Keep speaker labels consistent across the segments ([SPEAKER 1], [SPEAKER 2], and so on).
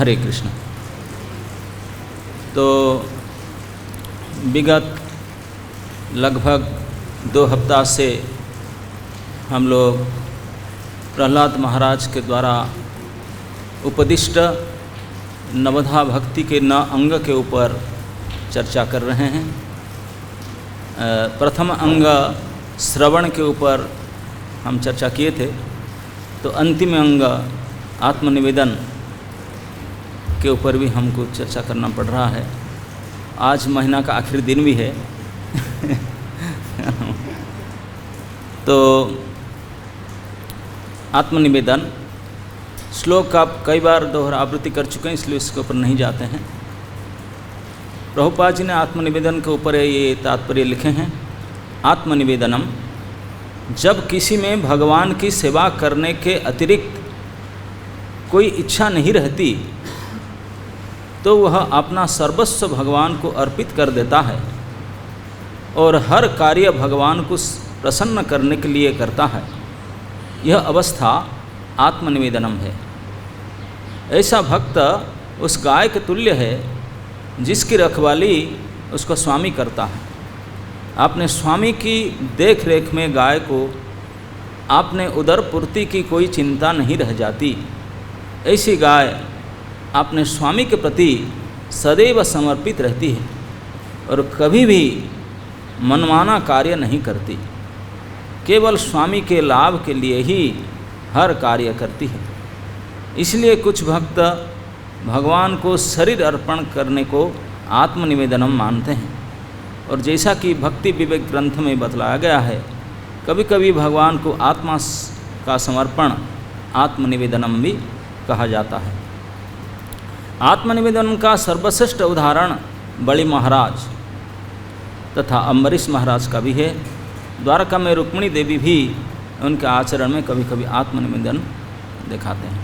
[SPEAKER 1] हरे कृष्ण। तो विगत लगभग 2 हफ्ता से हम लोग प्रहलाद महाराज के द्वारा उपदिष्ट नवधा भक्ति के 9 अंग के ऊपर चर्चा कर रहे हैं। प्रथम अंग श्रवण के ऊपर हम चर्चा किए थे, तो अंतिम अंग आत्मनिवेदन के ऊपर भी हमको चर्चा करना पड़ रहा है। आज महीना का आखिरी दिन भी है तो आत्मनिवेदन श्लोक आप कई बार दोहरावृत्ति कर चुके हैं, इसलिए इसके ऊपर नहीं जाते हैं। प्रभुपाद जी ने आत्मनिवेदन के ऊपर ये तात्पर्य लिखे हैं। आत्मनिवेदनम, जब किसी में भगवान की सेवा करने के अतिरिक्त कोई इच्छा नहीं रहती तो वह अपना सर्वस्व भगवान को अर्पित कर देता है और हर कार्य भगवान को प्रसन्न करने के लिए करता है। यह अवस्था आत्मनिवेदनम है। ऐसा भक्त उस गाय के तुल्य है जिसकी रखवाली उसका स्वामी करता है। अपने स्वामी की देख रेख में गाय को आपने उदर पूर्ति की कोई चिंता नहीं रह जाती। ऐसी गाय अपने स्वामी के प्रति सदैव समर्पित रहती है और कभी भी मनमाना कार्य नहीं करती, केवल स्वामी के लाभ के लिए ही हर कार्य करती है। इसलिए कुछ भक्त भगवान को शरीर अर्पण करने को आत्मनिवेदनम मानते हैं, और जैसा कि भक्ति विवेक ग्रंथ में बतलाया गया है, कभी कभी भगवान को आत्मा का समर्पण आत्मनिवेदनम भी कहा जाता है। आत्मनिवेदन का सर्वश्रेष्ठ उदाहरण बड़ी महाराज तथा अम्बरीश महाराज का भी है। द्वारका में रुक्मिणी देवी भी उनके आचरण में कभी कभी आत्मनिवेदन दिखाते हैं।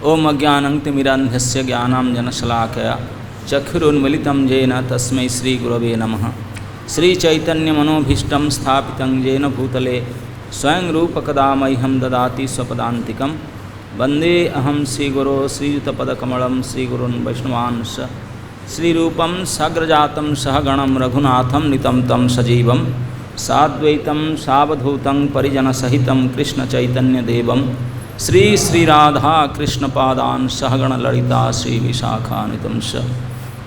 [SPEAKER 1] ओम अज्ञानंतिमिरान्धस्य ज्ञानांजनशलाकया चक्षुरुन्मीलितं येन तस्मै श्रीगुरवे नमः। श्रीचैतन्यमनोभीष्टं स्थापितं येन भूतले स्वयं रूपकदा मह्यं ददाति स्वपदान्तिकं। वन्दे अहं श्रीगुरो श्रीयुतपदकमलं श्रीगुरून् वैष्णवांश श्रीरूपं साग्रजातं सहगणं रघुनाथं नितं तं सजीवं साद्वैतं सावधूतं परिजनसहितं कृष्णचैतन्यदेवं श्री श्रीराधा कृष्णपादान् सहगण ललिता श्रीविशाखान्वितं च।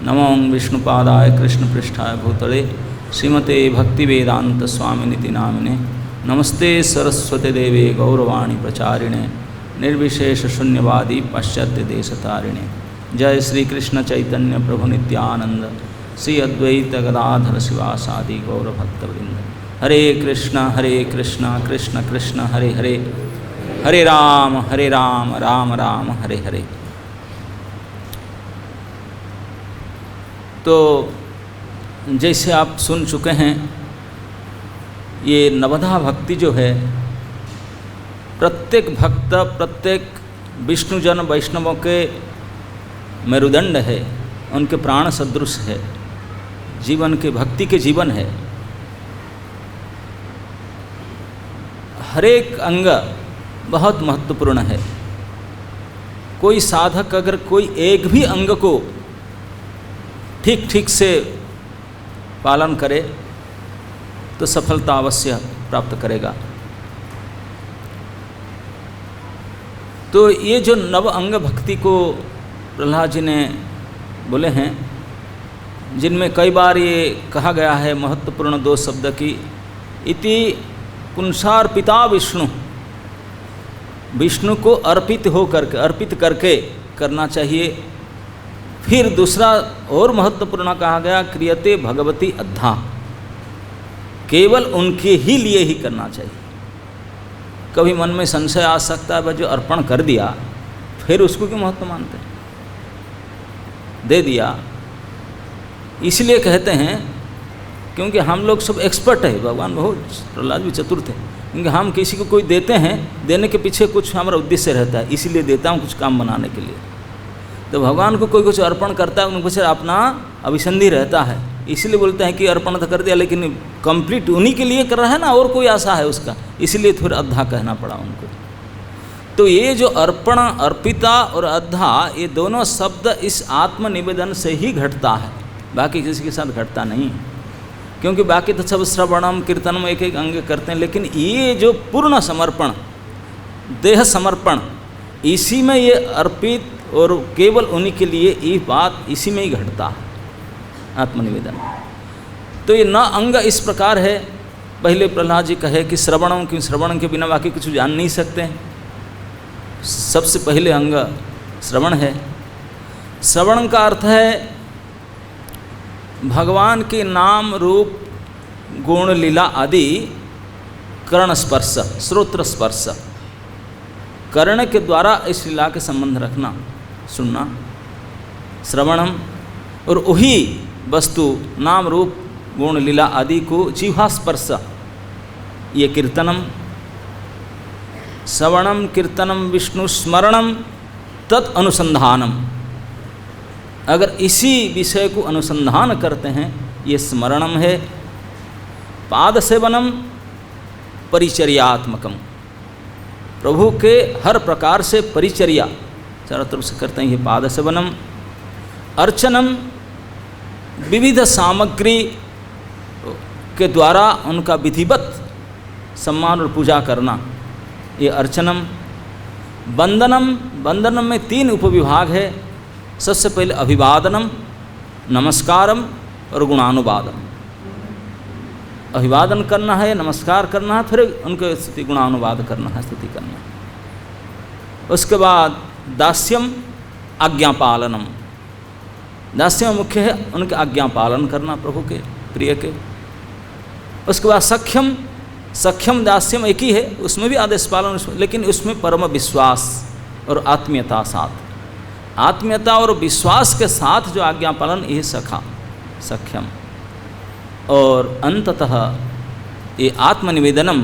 [SPEAKER 1] नमो विष्णुपादाय कृष्णपृष्ठाय भूतले श्रीमते भक्तिवेदान्तस्वामिनिति नामिने। नमस्ते सरस्वती देवे गौरवाणी प्रचारिणे निर्विशेष शून्यवादी पाश्चात्य देशतारिणे। जय श्री कृष्ण चैतन्य प्रभु नित्यानंद श्री अद्वैत गदाधर शिवासादि गौरभक्तवृंद। हरे कृष्ण कृष्ण कृष्ण हरे हरे, हरे राम राम राम हरे हरे। तो जैसे आप सुन चुके हैं, ये नवधा भक्ति जो है, प्रत्येक भक्त प्रत्येक विष्णुजन वैष्णवों के मेरुदंड है, उनके प्राण सदृश है, जीवन के भक्ति के जीवन है। हरेक अंग बहुत महत्वपूर्ण है। कोई साधक अगर कोई एक भी अंग को ठीक ठीक से पालन करे तो सफलता अवश्य प्राप्त करेगा। तो ये जो नव अंग भक्ति को प्रहलाद जी ने बोले हैं, जिनमें कई बार ये कहा गया है महत्वपूर्ण 2 शब्द की, इति पुंसार्पिता विष्णु, विष्णु को अर्पित करके करना चाहिए। फिर दूसरा और महत्वपूर्ण कहा गया, क्रियते भगवती अद्धा, केवल उनके ही लिए ही करना चाहिए। कभी मन में संशय आ सकता है, वह जो अर्पण कर दिया फिर उसको क्यों महत्व मानते हैं, दे दिया। इसलिए कहते हैं क्योंकि हम लोग सब एक्सपर्ट है, भगवान बहुत प्रहलाद भी चतुर थे, क्योंकि हम किसी को कोई देते हैं, देने के पीछे कुछ हमारा उद्देश्य रहता है, इसीलिए देता हूँ कुछ काम बनाने के लिए। तो भगवान को कोई कुछ अर्पण करता है, उनको सिर्फ अपना अभिसंधि रहता है, इसलिए बोलते हैं कि अर्पण तो कर दिया, लेकिन कंप्लीट उन्हीं के लिए कर रहा है ना, और कोई आशा है उसका, इसलिए फिर अद्धा कहना पड़ा उनको। तो ये जो अर्पण, अर्पिता और अद्धा, ये दोनों शब्द इस आत्मनिवेदन से ही घटता है, बाकी किसी के साथ घटता नहीं है। क्योंकि बाकी तो सब श्रवणम कीर्तनम एक एक अंग करते हैं, लेकिन ये जो पूर्ण समर्पण, देह समर्पण, इसी में ये अर्पित और केवल उन्हीं के लिए ये बात इसी में ही घटता है आत्मनिवेदन। तो ये न अंग इस प्रकार है, पहले प्रहलाद जी कहे कि श्रवणम, क्यों श्रवण के बिना बाकी कुछ जान नहीं सकते। सबसे पहले अंग श्रवण है। श्रवण का अर्थ है भगवान के नाम रूप गुण लीला आदि कर्ण स्पर्श, श्रोत्र स्पर्श, कर्ण के द्वारा इस लीला के संबंध रखना, सुनना, श्रवणम। और वही वस्तु नाम रूप गुण लीला आदि को जिह्वा स्पर्श, ये कीर्तनम। श्रवणम कीर्तनम विष्णु स्मरणम तत् अनुसंधानम। अगर इसी विषय को अनुसंधान करते हैं, ये स्मरणम है। पाद सेवनम परिचर्यात्मकम, प्रभु के हर प्रकार से परिचर्या चारों तरफ से करते हैं, ये पाद सेवनम। अर्चनम, विविध सामग्री के द्वारा उनका विधिवत सम्मान और पूजा करना, ये अर्चनम। वंदनम, वंदनम में 3 उपविभाग है। सबसे पहले अभिवादनम, नमस्कारम और गुणानुवादम। अभिवादन करना है, नमस्कार करना है, फिर उनके स्तुति गुणानुवाद करना है, स्तुति करना है। उसके बाद दास्यम, आज्ञापालनम। दास्य में मुख्य है उनके आज्ञा पालन करना, प्रभु के प्रिय के। उसके बाद सख्यम, सख्यम दास्यम एक ही है, उसमें भी आदेश पालन, लेकिन उसमें परम विश्वास और आत्मीयता साथ, आत्मीयता और विश्वास के साथ जो आज्ञा पालन, ये सख्यम। और अंततः ये आत्मनिवेदनम,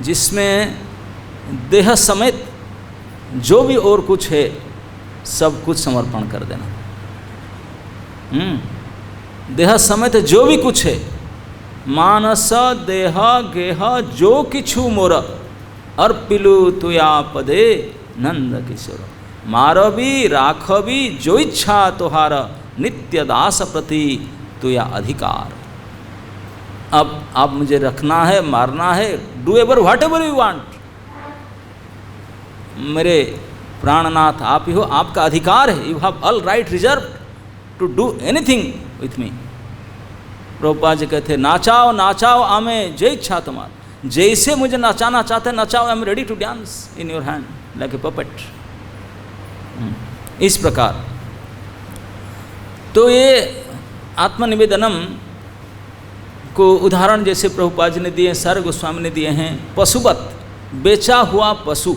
[SPEAKER 1] जिसमें देह समेत जो भी और कुछ है सब कुछ समर्पण कर देना। देह समेत जो भी कुछ है, मानस देह गेह जो किछु मोर, अर्पिलु तुया पदे नंद किशोर। मारवी राखवी जो इच्छा तुहार, नित्य दास प्रति तुया अधिकार। अब आप मुझे रखना है, मारना है, do ever whatever you want. मेरे प्राणनाथ आप ही हो, आपका अधिकार है, you have all right reserve to do anything with me. Prabhupada ji कहते नाचाओ नाचाओ आमे जय इच्छा तुम्हार, जैसे मुझे नचाना चाहते नचाओ, I am ready to dance in your hand like a puppet. इस प्रकार तो ये आत्मनिवेदनम को उदाहरण जैसे प्रभुपाद जी ने दिए, सारे गोस्वामी ने दिए हैं। पशुवत, बेचा हुआ पशु,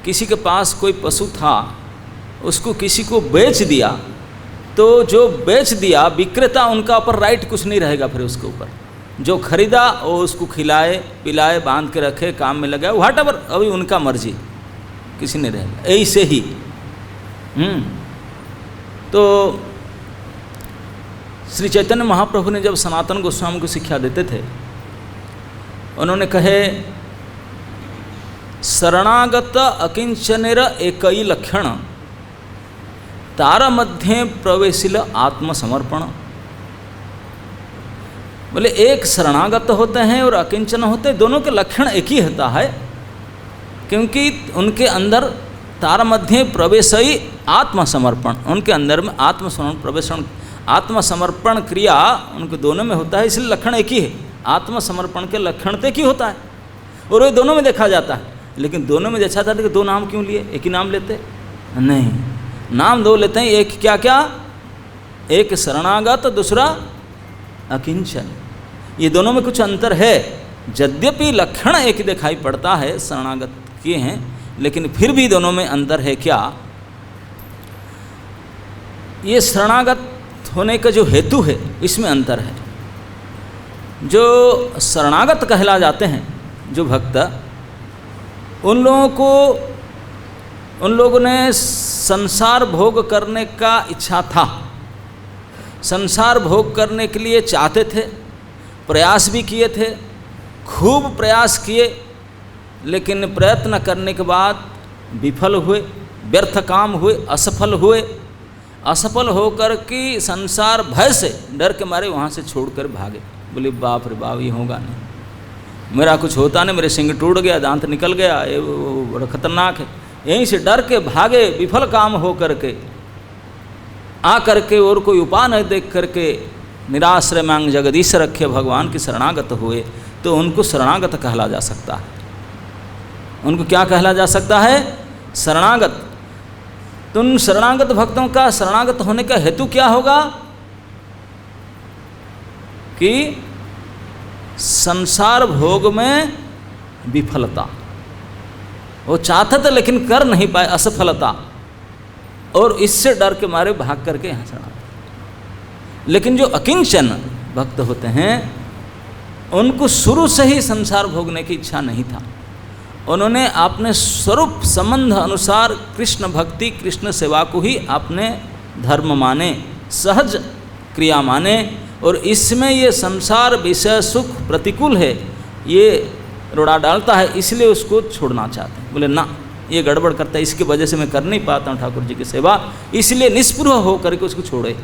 [SPEAKER 1] किसी के पास कोई पशु था, उसको किसी को बेच दिया, तो जो बेच दिया विक्रेता, उनका ऊपर राइट कुछ नहीं रहेगा। फिर उसके ऊपर जो खरीदा वो उसको खिलाए पिलाए, बांध के रखे, काम में लगाए, व्हाटएवर, अभी उनका मर्जी, किसी नहीं रहेगा। ऐसे ही तो श्री चैतन्य महाप्रभु ने जब सनातन गोस्वामी को शिक्षा देते थे, उन्होंने कहे शरणागत अकिंचनेर एकई लक्षण, तार मध्य प्रवेशिल आत्मसमर्पण। बोले एक शरणागत होते हैं और अकिंचन होते हैं, दोनों के लक्षण एक ही होता है, क्योंकि उनके अंदर तार मध्य प्रवेशई आत्मसमर्पण, उनके अंदर में आत्मसमर्पण प्रवेशन, आत्मसमर्पण क्रिया उनके दोनों में होता है, इसलिए लक्षण एक ही है। आत्मसमर्पण के लक्षण तो एक ही होता है और वो दोनों में देखा जाता है। लेकिन दोनों में देखा जाता है कि दो नाम क्यों लिए, एक ही नाम लेते नहीं, नाम दो लेते हैं। एक क्या क्या, एक शरणागत, दूसरा अकिंचन। ये दोनों में कुछ अंतर है, यद्यपि लक्षण एक दिखाई पड़ता है, शरणागत किए हैं, लेकिन फिर भी दोनों में अंतर है। क्या ये शरणागत होने का जो हेतु है, इसमें अंतर है। जो शरणागत कहला जाते हैं जो भक्त, उन लोगों ने संसार भोग करने का इच्छा था, संसार भोग करने के लिए चाहते थे, प्रयास भी किए थे, खूब प्रयास किए, लेकिन प्रयत्न करने के बाद विफल हुए, व्यर्थ काम हुए, असफल हुए। असफल होकर के संसार भय से डर के मारे वहाँ से छोड़कर भागे। बोले बाप रे बाप, ये होगा नहीं, मेरा कुछ होता नहीं, मेरे सिंग टूट गया, दांत निकल गया, ये बड़ा खतरनाक है। यहीं से डर के भागे, विफल काम हो करके आ करके और कोई उपाय न देख करके निराश्रय मांग जगदीश रखे भगवान की शरणागत हुए, तो उनको शरणागत कहला जा सकता है। उनको क्या कहला जा सकता है? शरणागत। तो उन शरणागत भक्तों का शरणागत होने का हेतु क्या होगा? कि संसार भोग में विफलता, वो चाहते थे लेकिन कर नहीं पाए, असफलता, और इससे डर के मारे भाग करके यहाँ शरणागत। लेकिन जो अकिंचन भक्त होते हैं उनको शुरू से ही संसार भोगने की इच्छा नहीं था। उन्होंने अपने स्वरूप संबंध अनुसार कृष्ण भक्ति, कृष्ण सेवा को ही अपने धर्म माने, सहज क्रिया माने, और इसमें ये संसार विषय सुख प्रतिकूल है, ये रोड़ा डालता है, इसलिए उसको छोड़ना चाहते हैं। बोले ना, ये गड़बड़ करता है, इसकी वजह से मैं कर नहीं पाता हूँ ठाकुर जी की सेवा, इसलिए निष्पृह होकर के उसको छोड़े।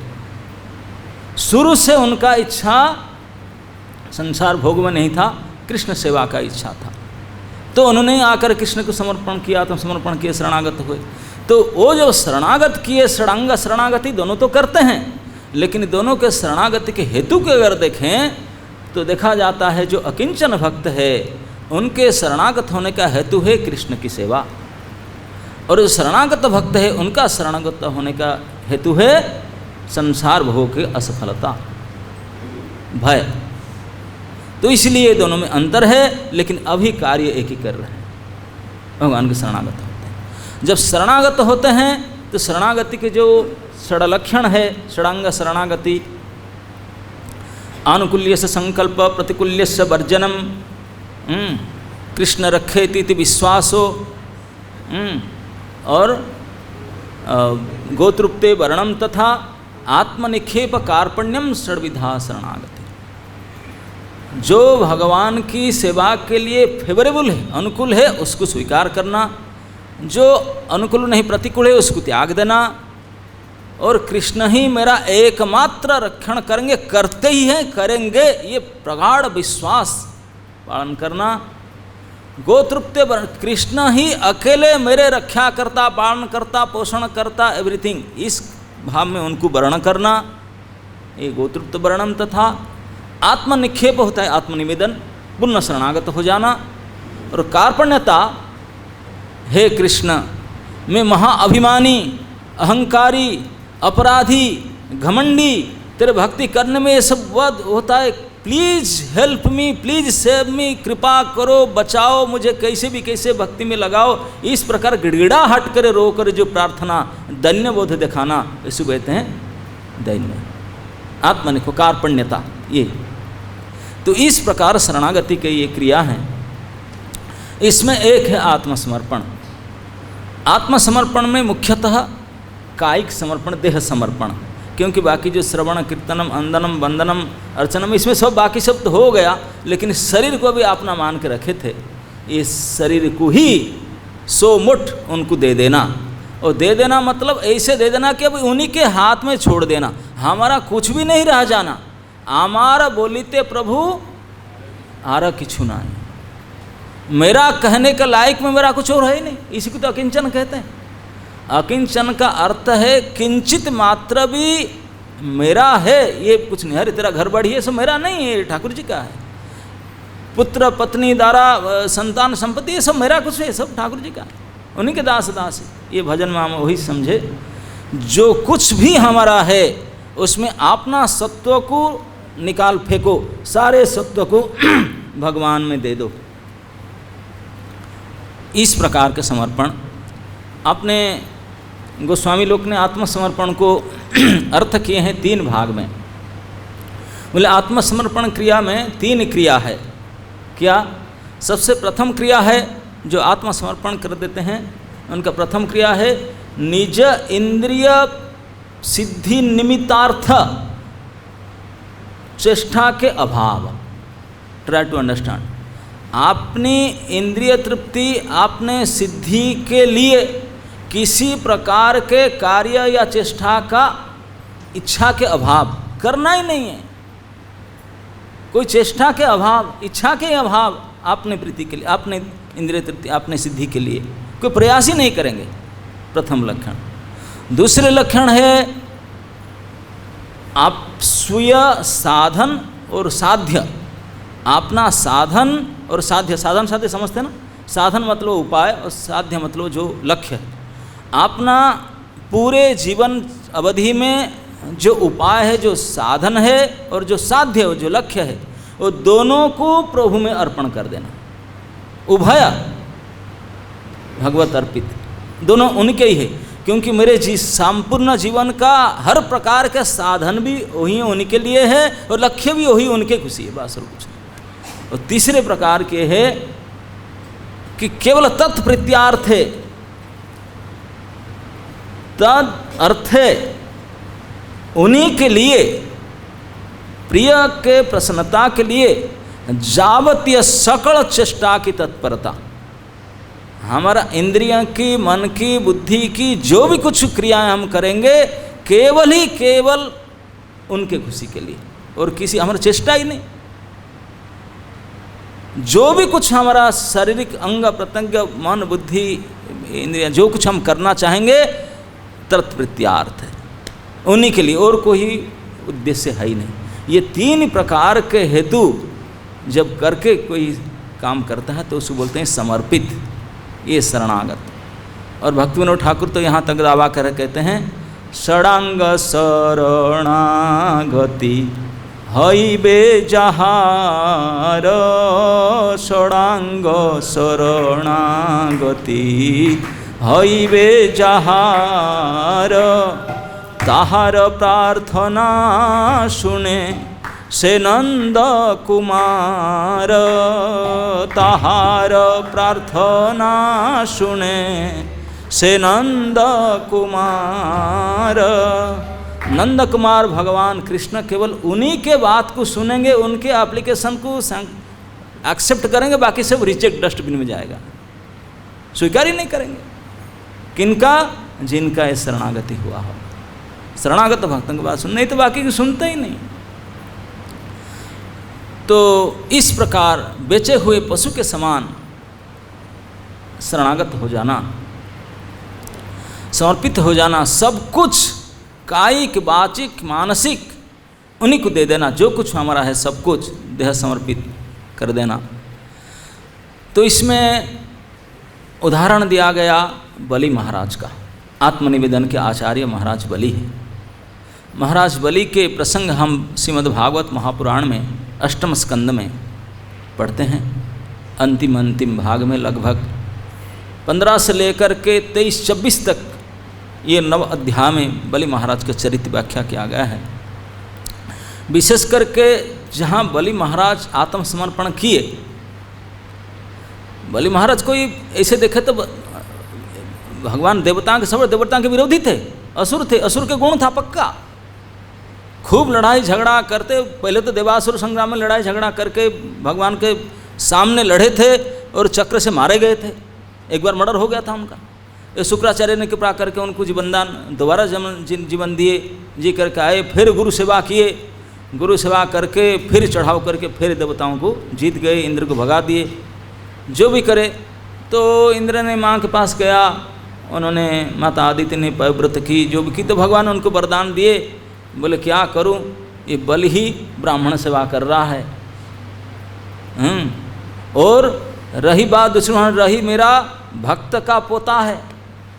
[SPEAKER 1] शुरू से उनका इच्छा संसार भोग में नहीं था, कृष्ण सेवा का इच्छा था। तो उन्होंने आकर कृष्ण को समर्पण किया, तो समर्पण किए, शरणागत हुए। तो वो जो शरणागत किए, षडांग शरणागति दोनों तो करते हैं, लेकिन दोनों के शरणागति के हेतु के अगर देखें तो देखा जाता है जो अकिंचन भक्त है उनके शरणागत होने का हेतु है कृष्ण की सेवा, और जो शरणागत भक्त है उनका शरणागत होने का हेतु है संसार भोग की असफलता, भय। तो इसलिए दोनों में अंतर है, लेकिन अभी कार्य एक ही कर रहे हैं, भगवान के शरणागत होते हैं। जब शरणागत होते हैं तो शरणागति के जो षडलक्षण है, षडांग शरणागति, आनुकूल्य से संकल्प, प्रतिकूल्य से वर्जनम, कृष्ण रखेति इति विश्वासो, और गोतृप्ते वर्णम तथा आत्मनिक्षेप कार्पण्यम षड्विधा शरणागति। जो भगवान की सेवा के लिए फेवरेबल है, अनुकूल है, उसको स्वीकार करना, जो अनुकूल नहीं, प्रतिकूल है, उसको त्याग देना, और कृष्ण ही मेरा एकमात्र रक्षण करेंगे, करते ही हैं, करेंगे, ये प्रगाढ़ विश्वास पालन करना। गोतृप्ते कृष्ण ही अकेले मेरे रक्षा करता, पालन करता, पोषण करता, एवरीथिंग, इस भाव में उनको वर्ण करना, ये गोतृप्त वर्णन। तथा आत्मनिक्षेप होता है आत्मनिवेदन, पुनः शरणागत हो जाना। और कार्पण्यता, हे कृष्ण मैं महाअभिमानी, अहंकारी, अपराधी, घमंडी, तेरे भक्ति करने में ये सब वध होता है, please help me, please save me, कृपा करो, बचाओ मुझे, कैसे भी कैसे भक्ति में लगाओ, इस प्रकार गिड़गिड़ा हट कर रो कर जो प्रार्थना, दैन्य बोध दिखाना, इसे कहते हैं दैन्य, आत्मनिको, कार्पण्यता। ये तो इस प्रकार शरणागति के ये क्रिया हैं। इसमें एक है आत्मसमर्पण। आत्मसमर्पण में मुख्यतः कायिक समर्पण, देह समर्पण, क्योंकि बाकी जो श्रवण, कीर्तनम, अंदनम, वंदनम, अर्चनम, इसमें सब बाकी सब तो हो गया, लेकिन शरीर को भी अपना मान के रखे थे। इस शरीर को ही सो मुठ उनको दे देना, और दे देना मतलब ऐसे दे देना कि अब उन्हीं के हाथ में छोड़ देना, हमारा कुछ भी नहीं रह जाना। हमारा बोलिते प्रभु आरा किछु ना, मेरा कहने के लायक में मेरा कुछ और है ही नहीं, इसी को तो अकिंचन कहते हैं। अकिंचन का अर्थ है किंचित मात्र भी मेरा है, ये कुछ नहीं, अरे तेरा घर बाड़ी है सब मेरा नहीं है, ठाकुर जी का है। पुत्र पत्नी द्वारा संतान संपत्ति ये सब मेरा कुछ है, सब ठाकुर जी का है, उन्हीं के दास दास है। ये भजन में हम वही समझे, जो कुछ भी हमारा है उसमें अपना सत्व को निकाल फेंको, सारे सत्व को भगवान में दे दो। इस प्रकार के समर्पण अपने गोस्वामी लोग ने आत्मसमर्पण को अर्थ किए हैं 3 भाग में। बोले आत्मसमर्पण क्रिया में 3 क्रिया है। क्या? सबसे प्रथम क्रिया है जो आत्मसमर्पण कर देते हैं, उनका प्रथम क्रिया है निज इंद्रिय सिद्धि निमित्तार्थ चेष्टा के अभाव। Try to understand. अपनी इंद्रिय तृप्ति, अपने सिद्धि के लिए किसी प्रकार के कार्य या चेष्टा का इच्छा के अभाव करना ही नहीं है। कोई चेष्टा के अभाव, इच्छा के अभाव, अपने प्रीति के लिए, अपने इंद्रिय तृप्ति, अपने सिद्धि के लिए कोई प्रयास ही नहीं करेंगे, प्रथम लक्षण। दूसरे लक्षण है आप स्वय साधन और साध्य, अपना साधन और साध्य, साधन साध्य समझते हैं ना, साधन मतलब उपाय और साध्य मतलब जो लक्ष्य है। अपना पूरे जीवन अवधि में जो उपाय है, जो साधन है और जो साध्य है, जो लक्ष्य है, वो दोनों को प्रभु में अर्पण कर देना। उभय भगवत अर्पित, दोनों उनके ही है, क्योंकि मेरे संपूर्ण जीवन का हर प्रकार के साधन भी वही उनके लिए है और लक्ष्य भी वही उनके खुशी है, बस और कुछ नहीं। और तीसरे प्रकार के है कि केवल तत्प्रत्यार्थे, तद अर्थे, उन्हीं के लिए, प्रिय के प्रसन्नता के लिए जावतीय सकल चेष्टा की तत्परता। हमारा इंद्रियों की, मन की, बुद्धि की जो भी कुछ क्रियाएं हम करेंगे केवल ही केवल उनके खुशी के लिए, और किसी हमारा चेष्टा ही नहीं। जो भी कुछ हमारा शारीरिक अंग प्रत्यंग, मन, बुद्धि, इंद्रियां जो कुछ हम करना चाहेंगे तत्प्रत्यार्थ है, उन्हीं के लिए, और कोई उद्देश्य है ही नहीं। ये तीन प्रकार के हेतु जब करके कोई काम करता है तो उसको बोलते हैं समर्पित, ये शरणागत। और भक्ति विनोद ठाकुर तो यहाँ तक दावा कर कहते हैं षडांग शरणागति हईबे जहार, षडांग शरणागति हईबे जहार, ताहार प्रार्थना सुने से नंद कुमार, ताहार प्रार्थना सुने से नंद कुमार। नंद कुमार भगवान कृष्ण केवल उन्हीं के बात को सुनेंगे, उनके एप्लीकेशन को एक्सेप्ट करेंगे, बाकी सब रिजेक्ट डस्टबिन में जाएगा, स्वीकार ही नहीं करेंगे। किनका? जिनका ये शरणागति हुआ हो, शरणागत भक्तों की बात सुन, नहीं तो बाकी की सुनते ही नहीं। तो इस प्रकार बेचे हुए पशु के समान शरणागत हो जाना, समर्पित हो जाना, सब कुछ कायिक, वाचिक, मानसिक उन्हीं को दे देना, जो कुछ हमारा है सब कुछ देह समर्पित कर देना। तो इसमें उदाहरण दिया गया बलि महाराज का। आत्मनिवेदन के आचार्य महाराज बलि है। महाराज बलि के प्रसंग हम श्रीमद् भागवत महापुराण में अष्टम स्कंद में पढ़ते हैं। अंतिम भाग में लगभग 15 से लेकर के 23-26 तक ये 9 अध्याय में बलि महाराज का चरित्र व्याख्या किया गया है। विशेष करके जहाँ बलि महाराज आत्मसमर्पण किए, बलि महाराज कोई ऐसे देखे तो भगवान देवताओं के, सब देवताओं के विरोधी थे, असुर थे, असुर के गुण था पक्का। खूब लड़ाई झगड़ा करते, पहले तो देवासुर संग्राम में लड़ाई झगड़ा करके भगवान के सामने लड़े थे और चक्र से मारे गए थे। एक बार मर्डर हो गया था उनका। ये शुक्राचार्य ने कृपा करके उनको जीवनदान दोबारा जीवन दिए, जी करके आए, फिर गुरु सेवा किए, गुरु सेवा करके फिर चढ़ाव करके फिर देवताओं को जीत गए, इंद्र को भगा दिए। जो भी करे तो इंद्र ने माँ के पास गया, उन्होंने माता आदित्य ने पयव्रत की, जो भी की, तो भगवान उनको वरदान दिए। बोले क्या करूं, ये बलि ही ब्राह्मण सेवा कर रहा है। और रही बात दूसरी, रही मेरा भक्त का पोता है,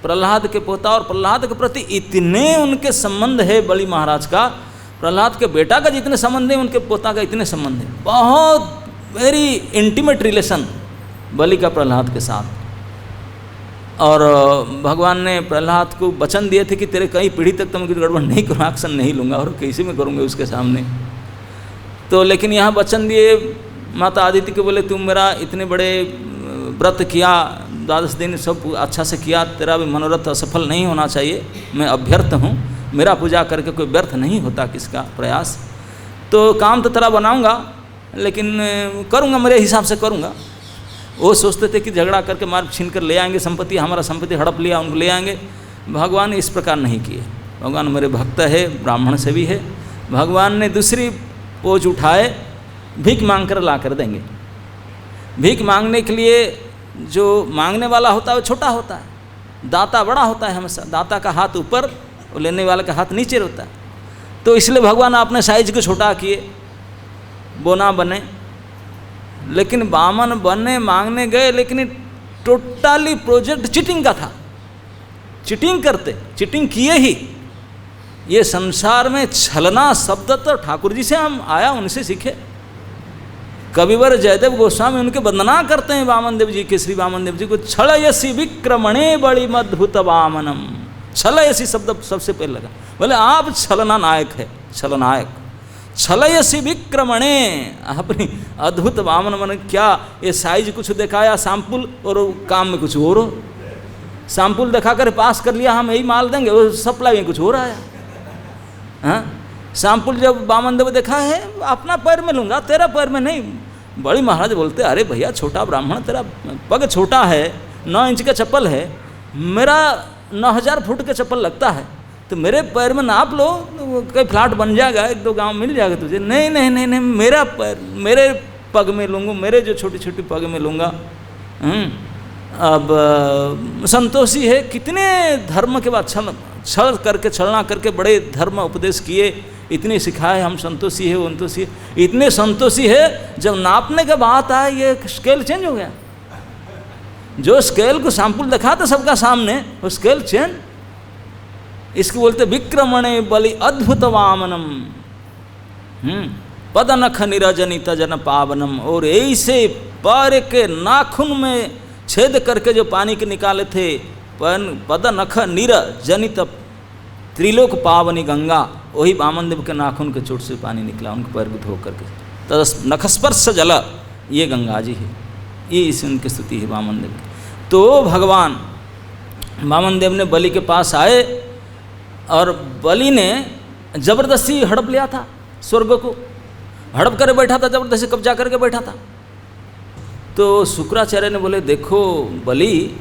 [SPEAKER 1] प्रहलाद के पोता, और प्रहलाद के प्रति इतने उनके संबंध है बलि महाराज का, प्रहलाद के बेटा का जितने संबंध है उनके पोता का इतने संबंध है। बहुत वेरी इंटीमेट रिलेशन बलि का प्रहलाद के साथ। और भगवान ने प्रहलाद को वचन दिए थे कि तेरे कई पीढ़ी तक तो मैं गड़बड़ नहीं करूँगा, एक्शन नहीं लूँगा, और कैसे में करूँगा उसके सामने। तो लेकिन यहाँ वचन दिए माता आदित्य को, बोले तुम मेरा इतने बड़े व्रत किया, 12 दिन सब अच्छा से किया, तेरा भी मनोरथ असफल नहीं होना चाहिए। मैं अभ्यर्थ हूँ, मेरा पूजा करके कोई व्यर्थ नहीं होता किसका प्रयास। तो काम तो तेरा बनाऊँगा, लेकिन करूँगा मेरे हिसाब से करूँगा, वो सोचते थे कि झगड़ा करके मार छीन कर ले आएंगे संपत्ति, हमारा संपत्ति हड़प लिया उनको ले आएंगे। भगवान इस प्रकार नहीं किए। भगवान मेरे भक्त है, ब्राह्मण से भी है। भगवान ने दूसरी पोज उठाए, भीख मांग कर ला कर देंगे। भीख मांगने के लिए जो मांगने वाला होता है वो छोटा होता है, दाता बड़ा होता है हमेशा। दाता का हाथ ऊपर और लेने वाले का हाथ नीचे होता है। तो इसलिए भगवान अपने साइज को छोटा किए, वो ना बने। लेकिन बामन बनने मांगने गए, लेकिन टोटली प्रोजेक्ट चीटिंग का था। चीटिंग करते, चीटिंग किए ही। ये संसार में छलना शब्द तो ठाकुर जी से हम आया, उनसे सीखे। कविवर जयदेव गोस्वामी उनके वंदना करते हैं वामन देव जी के, श्री वामन देव जी को। छलयसी विक्रमणे बड़ी मद्भुत वामनम। छलयसी शब्द सबसे पहले लगा, बोले आप छलना नायक है, छलनायक। छलयसी विक्रमणे, अपनी अद्भुत वामन मन। क्या ये साइज कुछ दिखाया सैंपल, और काम में कुछ और हो। सैंपल दिखा कर पास कर लिया, हम यही माल देंगे, वो सप्लाई में कुछ हो रहा है। हाँ, सैंपल जब वामन देव देखा है, अपना पैर में लूँगा, तेरा पैर में नहीं। बड़ी महाराज बोलते, अरे भैया छोटा ब्राह्मण, तेरा पग छोटा है, 9 इंच का चप्पल है, मेरा 9000 फुट का चप्पल लगता है, तो मेरे पैर में नाप लो, कई फ्लैट बन जाएगा, 1-2 गांव मिल जाएगा तुझे। नहीं नहीं नहीं नहीं, मेरा पैर, मेरे पग में लूँगा, मेरे जो छोटी छोटी पग में लूँगा। अब संतोषी है, कितने धर्म के बाद छल करके, छलना करके बड़े धर्म उपदेश किए, इतने सिखाए, हम संतोषी है, वो संतोषी है। इतने संतोषी है, जब नापने के बात आए, ये स्केल चेंज हो गया। जो स्केल को सैंपल दिखा था सबका सामने, वो स्केल चेंज। इसको बोलते विक्रमणे बलि अद्भुत वामनम। पदनख निरजनित जन पावनम। और ऐसे पैर के नाखून में छेद करके जो पानी के निकाले थे, पदनख निरजनित त्रिलोक पावनी गंगा, वही वामन देव के नाखून के चोट से पानी निकला उनके पैर को धो करके। तो नखस्पर्श जल, ये गंगा जी है। ये इस उनकी स्तुति है वामन देव की। तो भगवान वामन देव ने बलि के पास आए, और बलि ने जबरदस्ती हड़प लिया था स्वर्ग को, हड़प कर बैठा था, जबरदस्ती कब्जा करके बैठा था। तो शुक्राचार्य ने बोले, देखो बलि,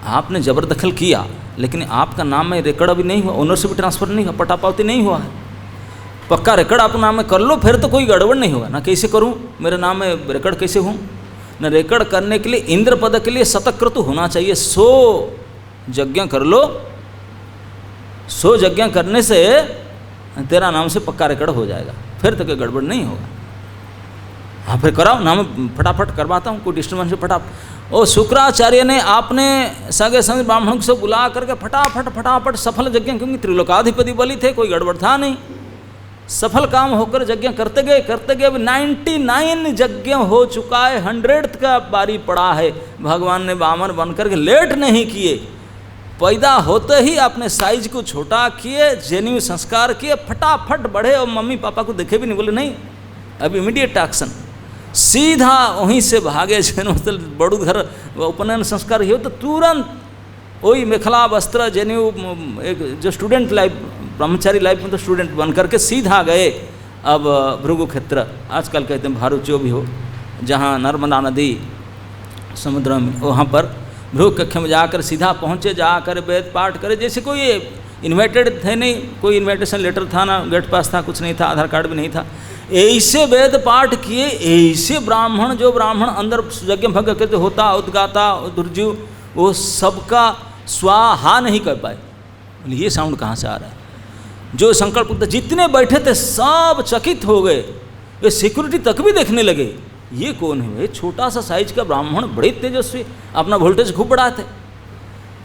[SPEAKER 1] आपने जबरदखल किया, लेकिन आपका नाम में रिकॉर्ड अभी नहीं हुआ, ओनरशिप ट्रांसफर नहीं हुआ, पटापावती नहीं हुआ है। पक्का रिकॉर्ड आप नाम में कर लो, फिर तो कोई गड़बड़ नहीं होगा ना। कैसे करूं, मेरे नाम में रिकॉर्ड कैसे हूं ना। रिकॉर्ड करने के लिए इंद्र पद के लिए शतक्रतु होना चाहिए। 100 यज्ञ कर लो, 100 यज्ञ करने से तेरा नाम से पक्का रिकॉर्ड हो जाएगा, फिर तो कोई गड़बड़ नहीं होगा। हाँ, फिर कराओ, नाम फटाफट करवाता हूँ, कोई डिस्टर्बेंस से फटाफट। और शुक्राचार्य ने आपने सगे संग ब्राह्मणों से बुला करके फटाफट सफल यज्ञ, क्योंकि त्रिलोकाधिपति बलि थे, कोई गड़बड़ था नहीं, सफल काम होकर यज्ञ करते गए। अभी 99 यज्ञ हो चुका है, 100th का बारी पड़ा है। भगवान ने वामन बन करके लेट नहीं किए, पैदा होते ही अपने साइज को छोटा किए, जेन्यू संस्कार किए, फटाफट बढ़े, और मम्मी पापा को देखे भी नहीं, बोले नहीं अब इमीडिएट एक्शन, सीधा वहीं से भागे। मतलब बड़ू घर उपनयन संस्कार ही हो तो तुरंत वही मेखला वस्त्र जेन्यू, एक जो स्टूडेंट लाइफ, ब्रह्मचारी लाइफ में तो स्टूडेंट बन करके सीधा गए अब भृगु क्षेत्र, आजकल कहते हैं भारत जो भी हो, जहाँ नर्मदा नदी समुद्र में, वहाँ पर भृगु कक्ष में जाकर सीधा पहुँचे, जाकर वेद पाठ करे। जैसे कोई इन्वाइटेड थे नहीं, कोई इन्विटेशन लेटर था ना, गेट पास था, कुछ नहीं था, आधार कार्ड भी नहीं था, ऐसे वेद पाठ किए। ऐसे ब्राह्मण, जो ब्राह्मण अंदर यज्ञ भंग करते होता, उद्गाता, दुर्जीव, वो सबका स्वाहा नहीं कर पाए। ये साउंड कहाँ से आ रहा है? जो संकल्प जितने बैठे थे सब चकित हो गए, ये सिक्योरिटी तक भी देखने लगे, ये कौन है? ये छोटा सा साइज का ब्राह्मण, बड़े तेजस्वी, अपना वोल्टेज खूब बढ़ाते।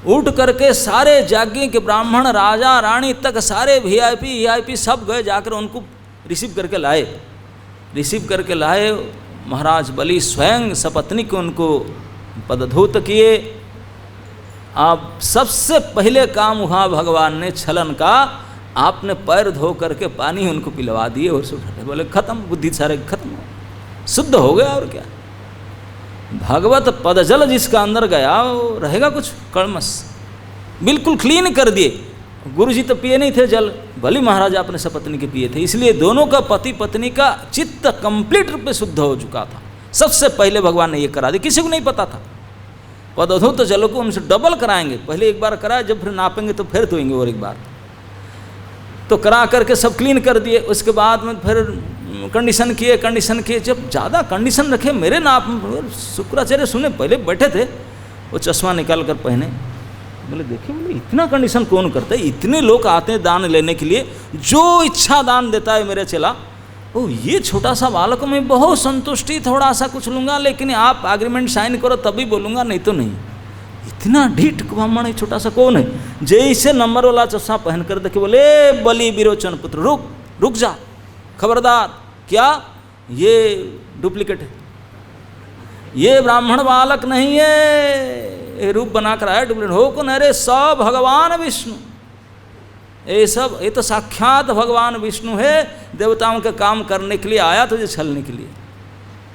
[SPEAKER 1] उठ करके सारे जागे के ब्राह्मण, राजा रानी तक सारे वीआईपी सब गए, जाकर उनको रिसीव करके लाए। महाराज बलि स्वयं सपत्नी को उनको पदधूत किए। अब सबसे पहले काम हुआ भगवान ने छलन का, आपने पैर धो करके पानी उनको पिलवा दिए और सुबह बोले खत्म, बुद्धि सारे खत्म, शुद्ध हो गया। और क्या, भगवत पदजल जिसका अंदर गया वो रहेगा कुछ कड़मस, बिल्कुल क्लीन कर दिए। गुरुजी तो पिए नहीं थे जल, बलि महाराज अपने सपत्नी के पिए थे, इसलिए दोनों का पति पत्नी का चित्त कंप्लीट रूप में शुद्ध हो चुका था। सबसे पहले भगवान ने ये करा दी, किसी को नहीं पता था। पदोधूत जलों को उनसे डबल कराएंगे, पहले एक बार कराए, जब फिर नापेंगे तो फिर धोएंगे और एक बार, तो करा करके सब क्लीन कर दिए। उसके बाद में फिर कंडीशन किए, जब ज़्यादा कंडीशन रखे मेरे नाप, शुक्राचार्य सुने, पहले बैठे थे, वो चश्मा निकाल कर पहने, बोले देखिए, बोले इतना कंडीशन कौन करता है, इतने लोग आते हैं दान लेने के लिए, जो इच्छा दान देता है मेरा चला, ओ ये छोटा सा बालक में बहुत संतुष्टि, थोड़ा सा कुछ लूँगा, लेकिन आप एग्रीमेंट साइन करो तभी बोलूँगा, नहीं तो नहीं। इतना ढीठ ब्राह्मण है, छोटा सा कौन है, जैसे नंबर वाला चश्मा पहन कर देखे, बोले बलि विरोचन पुत्र रुक जा, खबरदार, क्या ये डुप्लीकेट है, ये ब्राह्मण बालक नहीं है, रूप बना कर आया डुप्लीकेट हो कौन, अरे सब भगवान विष्णु, ये तो साक्षात भगवान विष्णु है, देवताओं के काम करने के लिए आया तुझे छलने के लिए,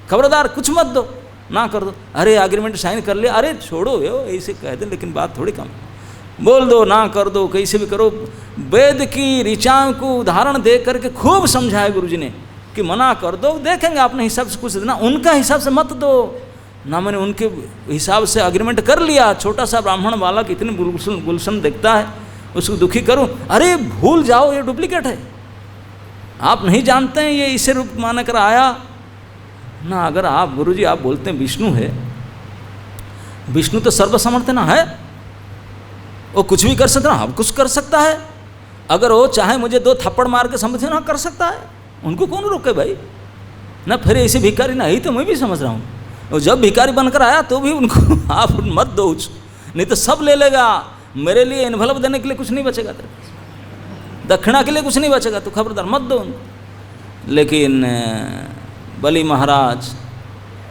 [SPEAKER 1] खबरदार कुछ मत दो, ना कर दो, अरे एग्रीमेंट साइन कर लिया, अरे छोड़ो यो, ऐसे कह दे, लेकिन बात थोड़ी कम, बोल दो, ना कर दो, कैसे भी करो। वेद की ऋचाओं को उदाहरण दे करके खूब समझाया गुरुजी ने कि मना कर दो, देखेंगे अपने हिसाब से कुछ देना, उनका हिसाब से मत दो ना। मैंने उनके हिसाब से एग्रीमेंट कर लिया, छोटा सा ब्राह्मण बालक इतने गुलशन देखता है, उसको दुखी करूं, अरे भूल जाओ ये डुप्लीकेट है, आप नहीं जानते हैं ये इसे रूप मान कर आया ना। अगर आप गुरुजी आप बोलते हैं विष्णु है, विष्णु तो सर्वसमर्थ ना है, वो कुछ भी कर सकता है, हम कुछ कर सकता है, अगर वो चाहे मुझे 2 थप्पड़ मार के समझे ना कर सकता है, उनको कौन रोके भाई ना। फिर ऐसे भिखारी ना ही तो मैं भी समझ रहा हूँ, और जब भिखारी बनकर आया तो भी उनको आप मत दो, नहीं तो सब ले लेगा, मेरे लिए एनवलप देने के लिए कुछ नहीं बचेगा, तेरे दक्षिणा के लिए कुछ नहीं बचेगा, तो खबरदार मत दो उनको। लेकिन बलि महाराज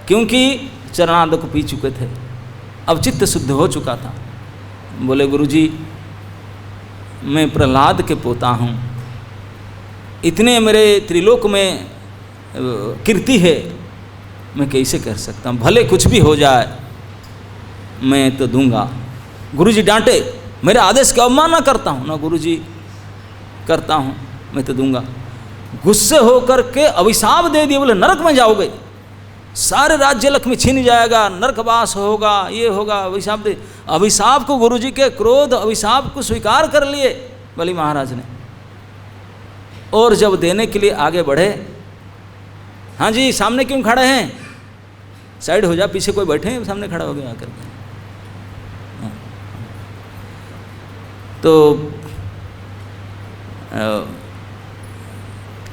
[SPEAKER 1] क्योंकि चरणार्थ को पी चुके थे, अब चित्त शुद्ध हो चुका था, बोले गुरुजी मैं प्रहलाद के पोता हूँ, इतने मेरे त्रिलोक में कीर्ति है, मैं कैसे कर सकता हूँ, भले कुछ भी हो जाए मैं तो दूंगा। गुरुजी डांटे, मेरे आदेश का अवमानना करता हूँ ना, गुरुजी करता हूँ, मैं तो दूंगा। गुस्से होकर के अभिशाप दे दिए, बोले नरक में जाओगे, सारे राज्य लक्ष्मी छीन जाएगा, नरकवास होगा, ये होगा, अभिशाप दे। अभिशाप को गुरुजी के क्रोध अभिशाप को स्वीकार कर लिए बलि महाराज ने, और जब देने के लिए आगे बढ़े, हाँ जी सामने क्यों खड़े हैं, साइड हो जा, पीछे कोई बैठे हैं, सामने खड़ा हो गया आकर के।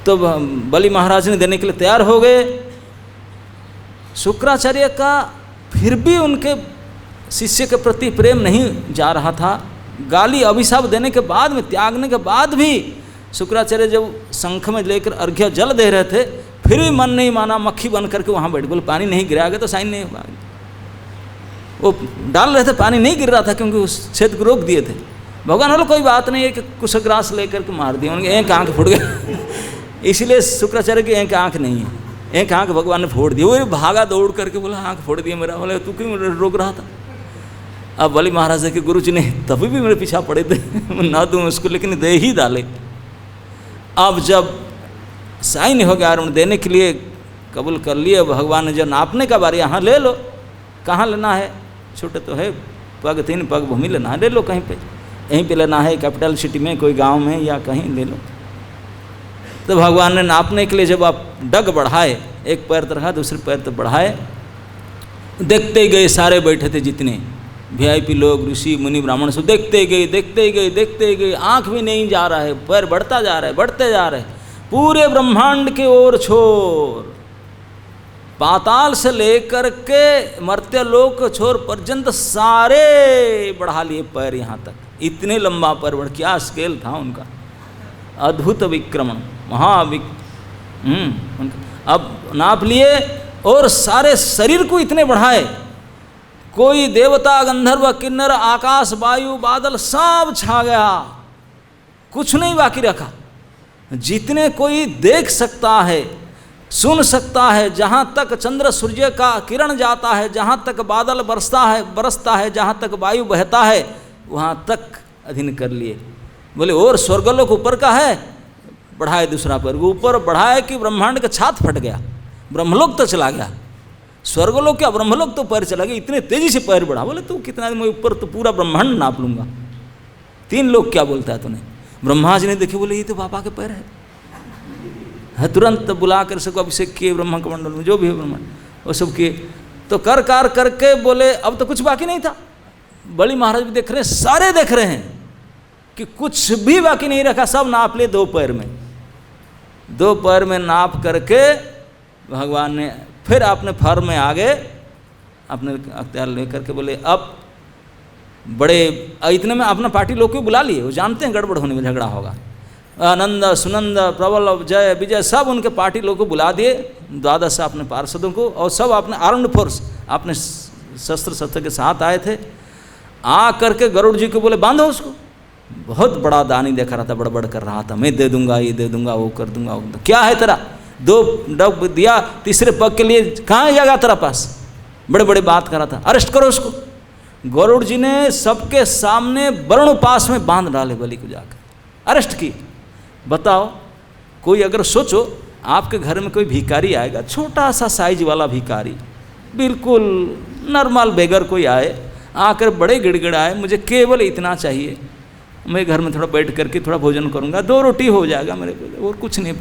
[SPEAKER 1] तो बलि महाराज ने देने के लिए तैयार हो गए। शुक्राचार्य का फिर भी उनके शिष्य के प्रति प्रेम नहीं जा रहा था, गाली अभिशाप देने के बाद में, त्यागने के बाद भी शुक्राचार्य जब शंख में लेकर अर्घ्य जल दे रहे थे, फिर भी मन नहीं माना, मक्खी बन करके वहाँ बैठ, बोले पानी नहीं गिराएगा तो साइन नहीं होगा। वो डाल रहे थे, पानी नहीं गिर रहा था क्योंकि उस छेद को रोक दिए थे। भगवान बोले कोई बात नहीं है कि कुशग्रास लेकर के मार दिया, उनकी एक आँख फूट गया इसलिए शुक्राचार्य की एक आँख नहीं है, एक आँख भगवान ने फोड़ दी। वो भागा दौड़ करके बोला आँख फोड़ दिया मेरा, बोले तू क्यों रोक रहा था। अब बलि महाराज के गुरु जी ने तभी भी मेरे पीछा पड़े थे ना दूँ उसको, लेकिन दे ही डाले। अब जब साइन हो गया और देने के लिए कबूल कर लिए, भगवान ने जो नापने का बारी, यहाँ ले लो, कहाँ लेना है, छोटे तो है पग 3 पग भूमि लेना है, ले लो कहीं पे, यहीं पे लेना है, कैपिटल सिटी में, कोई गांव में या कहीं ले लो। तो भगवान ने नापने के लिए जब आप डग बढ़ाए, एक पैर तो रखा, दूसरे पैर तो बढ़ाए, देखते गए, सारे बैठे थे जितने वीआईपी लोग, ऋषि मुनि ब्राह्मण सब देखते गए, देखते गए, देखते गए, आँख भी नहीं जा रहा है, पैर बढ़ता जा रहा है, बढ़ते जा रहे, पूरे ब्रह्मांड के ओर छोर, पाताल से लेकर के मर्त्य लोक छोर पर्यंत सारे बढ़ा लिए पैर यहाँ तक, इतने लंबा पैर बढ़, क्या स्केल था उनका, अद्भुत विक्रमण, अब नाप लिए और सारे शरीर को इतने बढ़ाए, कोई देवता गंधर्व किन्नर आकाश वायु बादल सब छा गया, कुछ नहीं बाकी रखा। जितने कोई देख सकता है, सुन सकता है, जहाँ तक चंद्र सूर्य का किरण जाता है, जहाँ तक बादल बरसता है, जहाँ तक वायु बहता है, वहाँ तक अधीन कर लिए। बोले और स्वर्गलोक ऊपर का है, बढ़ाए दूसरा पैर ऊपर बढ़ाए कि ब्रह्मांड का छात फट गया, ब्रह्मलोक तो चला गया। स्वर्गलोक क्या ब्रह्मलोक तो पैर चला गया, इतने तेजी से पैर बढ़ा। बोले तू कितना मैं ऊपर तो पूरा ब्रह्मांड नाप लूंगा, 3 लोग क्या बोलता है तूने। ब्रह्मा जी ने देखे, बोले ये तो बाबा के पैर है। तुरंत बुला कर सबको अभिषेक किए ब्रह्मा कमंडल में, जो भी है ब्रह्मांड वो सब किए। तो कर करके बोले अब तो कुछ बाकी नहीं था। बलि महाराज भी देख रहे हैं, सारे देख रहे हैं कि कुछ भी बाकी नहीं रखा, सब नाप लिए 2 पैर में। 2 पैर में नाप करके भगवान ने फिर अपने फर में आगे अपने अख्तियार लेकर के बोले अब बड़े इतने में अपना पार्टी लोग को बुला लिए, वो जानते हैं गड़बड़ होने में झगड़ा होगा। आनंद सुनंद प्रबल जय विजय सब उनके पार्टी लोग को बुला दिए, 12 अपने पार्षदों को, और सब अपने आर्म्ड फोर्स अपने शस्त्र के साथ आए थे। आ करके गरुड़ जी को बोले बांधो उसको। बहुत बड़ा दानी देखा रहा था, बड़बड़ कर रहा था, मैं दे दूंगा, ये दे दूंगा, वो कर दूंगा, वो क्या है तेरा, 2 डब दिया, तीसरे पग के लिए कहाँ है जगह तेरा पास, बड़े बड़े बात कर रहा था, अरेस्ट करो उसको। गरुड़ जी ने सबके सामने वरुण पास में बांध डाले बलि को, जाकर अरेस्ट की। बताओ कोई अगर सोचो आपके घर में कोई भिखारी आएगा, छोटा सा साइज वाला भिखारी, बिल्कुल नॉर्मल बेगर कोई आए, आकर बड़े गिड़गिड़ाए, मुझे केवल इतना चाहिए, मैं घर में थोड़ा बैठ करके थोड़ा भोजन करूंगा, 2 रोटी हो जाएगा मेरे को, और कुछ नहीं।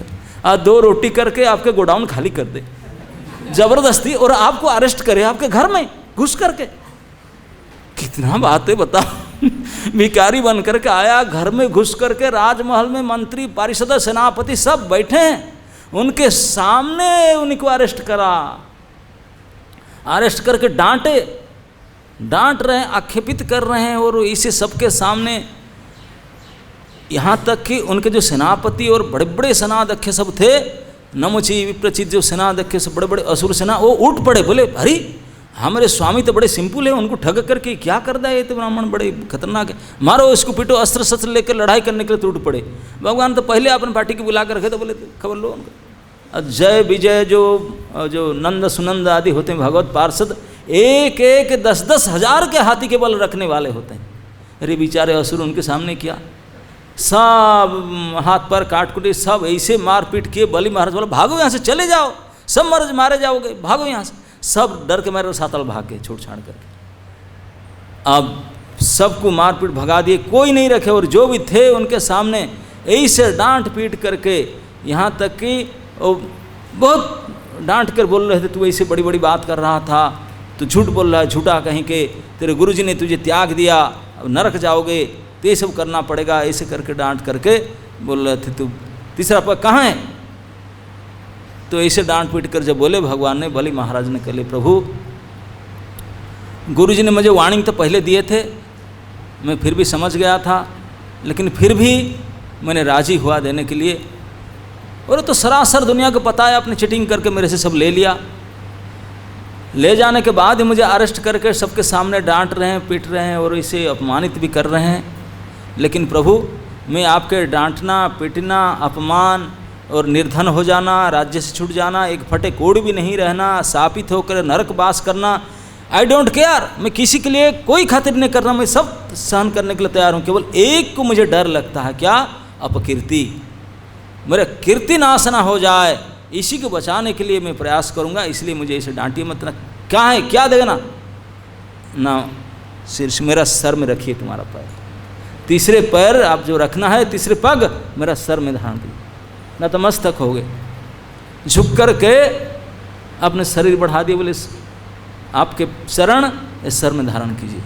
[SPEAKER 1] 2 रोटी करके आपके गोडाउन खाली कर दे जबरदस्ती, और आपको अरेस्ट करे आपके घर में घुस करके। कितना बात है बताओ। भिखारी बन करके आया, घर में घुस करके, राजमहल में मंत्री पारिषद सेनापति सब बैठे हैं, उनके सामने उनको अरेस्ट करा। अरेस्ट करके डांट रहे हैं, आक्षेपित कर रहे हैं, और इसे सबके सामने, यहाँ तक कि उनके जो सेनापति और बड़े बड़े सेनाध्यक्ष सब थे, नमुची विप्रचित जो सेनाध्यक्ष सब बड़े बड़े असुर सेना, वो उठ पड़े, बोले अरे हमारे स्वामी तो बड़े सिंपल है, उनको ठग करके क्या कर दिया, ये तो ब्राह्मण बड़े खतरनाक है, मारो इसको, पीटो, अस्त्र शस्त्र लेकर लड़ाई करने के लिए टूट पड़े। भगवान तो पहले अपने पार्टी को बुला कर रखे, तो बोले खबर लो उनको। जय विजय जो नंद सुनंद आदि होते हैं भगवत पार्षद, 10-10 हजार के हाथी के बल रखने वाले होते हैं। अरे बेचारे असुर उनके सामने क्या, सब हाथ पर काट कुटे, सब ऐसे मार पीट किए। बलि महाराज बोला भागो यहाँ से, चले जाओ, सब मारे जाओगे, भागो यहाँ से। सब डर के मारे सातल भाग गए छोड़ छाड़ करके। अब सबको मार पीट भगा दिए, कोई नहीं रखे, और जो भी थे उनके सामने ऐसे डांट पीट करके, यहाँ तक कि बहुत डांट कर बोल रहे थे, तू ऐसे बड़ी बड़ी बात कर रहा था, तू झूठ बोल रहा है, झूठा कहीं के, तेरे गुरुजी ने तुझे त्याग दिया, अब नरक जाओगे, तो ये सब करना पड़ेगा, ऐसे करके डांट करके बोल रहे थे। तू तीसरा पग कहाँ है, तो ऐसे डांट पीट कर जब बोले भगवान ने, बलि महाराज ने कहे प्रभु गुरुजी ने मुझे वार्निंग तो पहले दिए थे, मैं फिर भी समझ गया था, लेकिन फिर भी मैंने राजी हुआ देने के लिए, और तो सरासर दुनिया को पता है आपने चीटिंग करके मेरे से सब ले लिया। ले जाने के बाद ही मुझे अरेस्ट करके सबके सामने डांट रहे हैं, पीट रहे हैं, और इसे अपमानित भी कर रहे हैं। लेकिन प्रभु मैं आपके डांटना, पीटना, अपमान और निर्धन हो जाना, राज्य से छूट जाना, एक फटे कोड़ भी नहीं रहना, शापित होकर नरक वास करना, आई डोंट केयर, मैं किसी के लिए कोई खातिर नहीं कर रहा, मैं सब सहन करने के लिए तैयार हूँ। केवल एक को मुझे डर लगता है, क्या, अपकीर्ति, मेरा कीर्ति नाश ना हो जाए, इसी को बचाने के लिए मैं प्रयास करूँगा, इसलिए मुझे इसे डांटिए मत। क्या है, क्या देगा ना, शीर्ष मेरा सर में रखिए तुम्हारा पैर, तीसरे पैर आप जो रखना है, तीसरे पग मेरा सर में धारण कीजिए, नतमस्तक हो गए, झुक कर के अपने शरीर बढ़ा दिए, बोले आपके चरण इस सर में धारण कीजिए।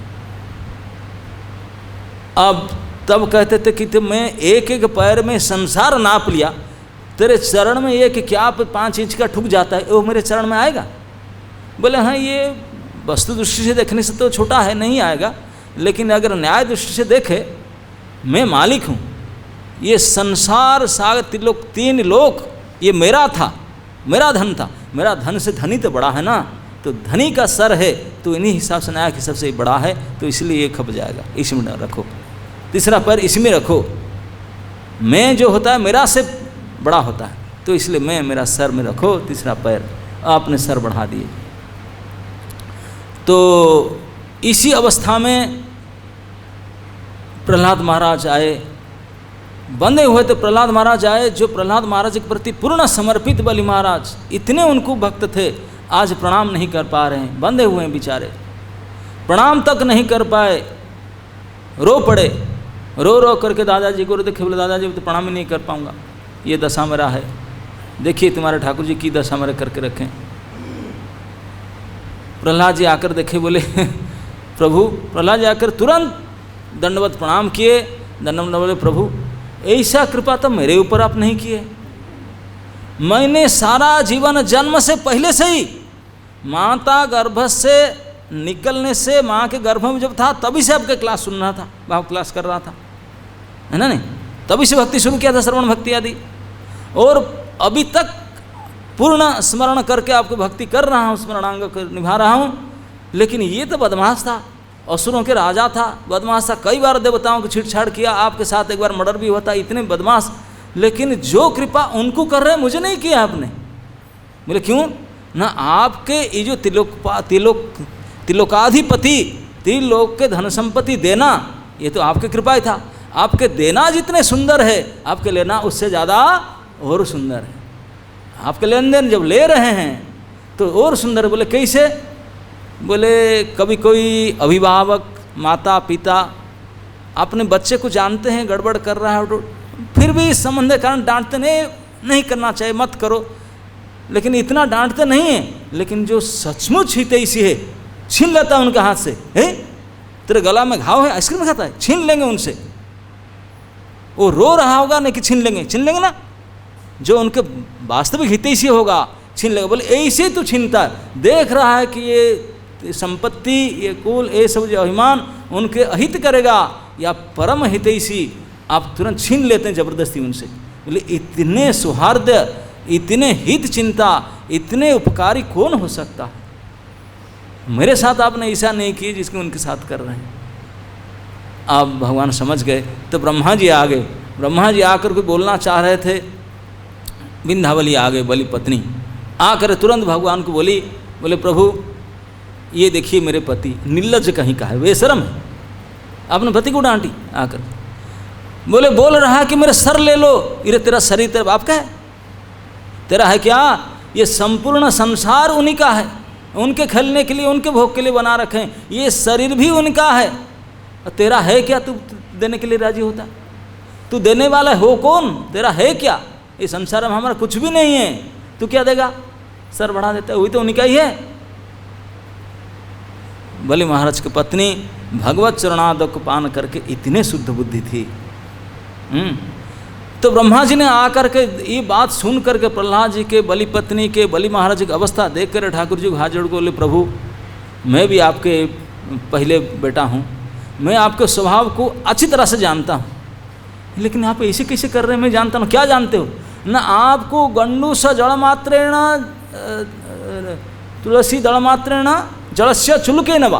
[SPEAKER 1] अब तब कहते थे कि मैं एक एक पैर में संसार नाप लिया, तेरे चरण में एक क्या 5 इंच का ठुक जाता है, वो मेरे चरण में आएगा। बोले हाँ, ये वस्तु दृष्टि से देखने से तो छोटा है, नहीं आएगा, लेकिन अगर न्याय दृष्टि से देखे, मैं मालिक हूँ, ये संसार सागर 3 लोक ये मेरा था, मेरा धन था, मेरा धन से धनी तो बड़ा है ना, तो धनी का सर है, तो इन्हीं हिसाब से न्याय के सबसे बड़ा है, तो इसलिए ये खप जाएगा, इसमें रखो, तीसरा पैर इसमें रखो, मैं जो होता है मेरा से बड़ा होता है, तो इसलिए मैं मेरा सर में रखो तीसरा पैर, आपने सर बढ़ा दिए। तो इसी अवस्था में प्रहलाद महाराज आए, बंधे हुए थे प्रहलाद महाराज आए, जो प्रहलाद महाराज के प्रति पूर्ण समर्पित बलि महाराज, इतने उनको भक्त थे, आज प्रणाम नहीं कर पा रहे हैं, बंधे हुए हैं बेचारे, प्रणाम तक नहीं कर पाए, रो पड़े, रो रो करके दादाजी को देखे, बोले दादाजी तो प्रणाम ही नहीं कर पाऊँगा, ये दशा मेरा है, देखिए तुम्हारे ठाकुर जी की दशा मेरे करके रखें। प्रहलाद जी आकर देखे, बोले प्रभु, प्रहलाद जी आकर तुरंत दंडवत प्रणाम किए, दंडवत बोले प्रभु ऐसा कृपा तो मेरे ऊपर आप नहीं किए, मैंने सारा जीवन जन्म से पहले से ही माता गर्भ से निकलने से, माँ के गर्भ में जब था तभी से आपके क्लास सुन रहा था, भाव क्लास कर रहा था, है ना नहीं, तभी से भक्ति शुरू किया था, श्रवण भक्ति आदि, और अभी तक पूर्ण स्मरण करके आपको भक्ति कर रहा हूँ, स्मरणांग निभा रहा हूँ। लेकिन ये तो बदमाश था, असुरों के राजा था, बदमाश था, कई बार देवताओं को छेड़छाड़ किया, आपके साथ एक बार मर्डर भी होता, इतने बदमाश, लेकिन जो कृपा उनको कर रहे हैं मुझे नहीं किया आपने। बोले क्यों ना, आपके ये जो तिलोकाधिपति, त्रिलोक के धन संपत्ति देना, ये तो आपकी कृपा ही था, आपके देना जितने सुंदर है, आपके लेना उससे ज़्यादा और सुंदर है। आपके लेन देन जब ले रहे हैं तो और सुंदर है। बोले कैसे? बोले कभी कोई अभिभावक, माता पिता अपने बच्चे को जानते हैं गड़बड़ कर रहा है, तो फिर भी इस संबंध के कारण डांटते नहीं करना चाहिए, मत करो, लेकिन इतना डांटते नहीं है। लेकिन जो सचमुच हितैषी है छीन लेता है उनके हाथ से, है तेरे गला में घाव है, आइसक्रीम खाता है, छीन लेंगे उनसे। वो रो रहा होगा नहीं कि छीन लेंगे ना, जो उनके वास्तविक हितैषी होगा छीन लेगा। बोले ऐसे तो छीनता है, देख रहा है कि ये संपत्ति, ये कुल, ये सब जो अभिमान उनके अहित करेगा या परम हितैषी, आप तुरंत छीन लेते हैं जबरदस्ती उनसे। बोले इतने सौहार्द, इतने हित चिंता, इतने उपकारी कौन हो सकता है? मेरे साथ आपने ऐसा नहीं किए जिसके उनके साथ कर रहे हैं। अब भगवान समझ गए तो ब्रह्मा जी आ गए। ब्रह्मा जी आकर के बोलना चाह रहे थे, विंध्यावली आ गए, बलि पत्नी आकर तुरंत भगवान को बोली, बोले प्रभु ये देखिए मेरे पति निर्लज्ज कहीं का है, बेशरम है, अपने पति को डांटी आकर। बोले बोल रहा है कि मेरे सर ले लो, ये तेरा शरीर तेरा बाप का है, तेरा है क्या? ये संपूर्ण संसार उन्हीं का है, उनके खेलने के लिए, उनके भोग के लिए बना रखे हैं, ये शरीर भी उनका है, तेरा है क्या? तू देने के लिए राजी होता? तू देने वाला हो कौन? तेरा है क्या? इस संसार में हमारा कुछ भी नहीं है, तू क्या देगा? सर बढ़ा देता है, वही तो उन्हीं का ही है। बलि महाराज की पत्नी भगवत चरणाद को पान करके इतने शुद्ध बुद्धि थी। तो ब्रह्मा जी ने आकर के ये बात सुन करके प्रहलाद जी के, बलि पत्नी के, बलि महाराज की अवस्था देख कर ठाकुर जी को हाथ जोड़ के बोले प्रभु मैं भी आपके पहले बेटा हूँ, मैं आपके स्वभाव को अच्छी तरह से जानता हूँ, लेकिन आप ऐसे कैसे कर रहे हैं? मैं जानता हूँ। क्या जानते हो? न आपको गंडू स जड़मात्रेण तुलसी दड़मात्रेण जलस्य चुलके नवा।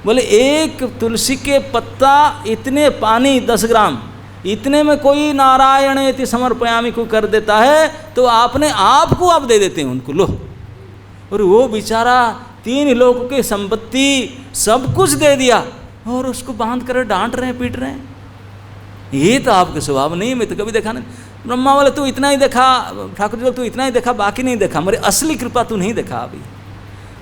[SPEAKER 1] बोले एक तुलसी के पत्ता इतने पानी 10 ग्राम, इतने में कोई नारायण इति समर्पयामि को कर देता है, तो आपने आपको आप दे देते हैं उनको, लो। और वो बेचारा 3 लोगों की संपत्ति सब कुछ दे दिया और उसको बांध कर डांट रहे हैं, पीट रहे हैं। ये तो आपके स्वभाव नहीं है, मैं तो कभी देखा नहीं। ब्रह्मा वाले तू इतना ही देखा, ठाकुर जी तू इतना ही देखा, बाकी नहीं देखा, मेरी असली कृपा तू नहीं देखा अभी।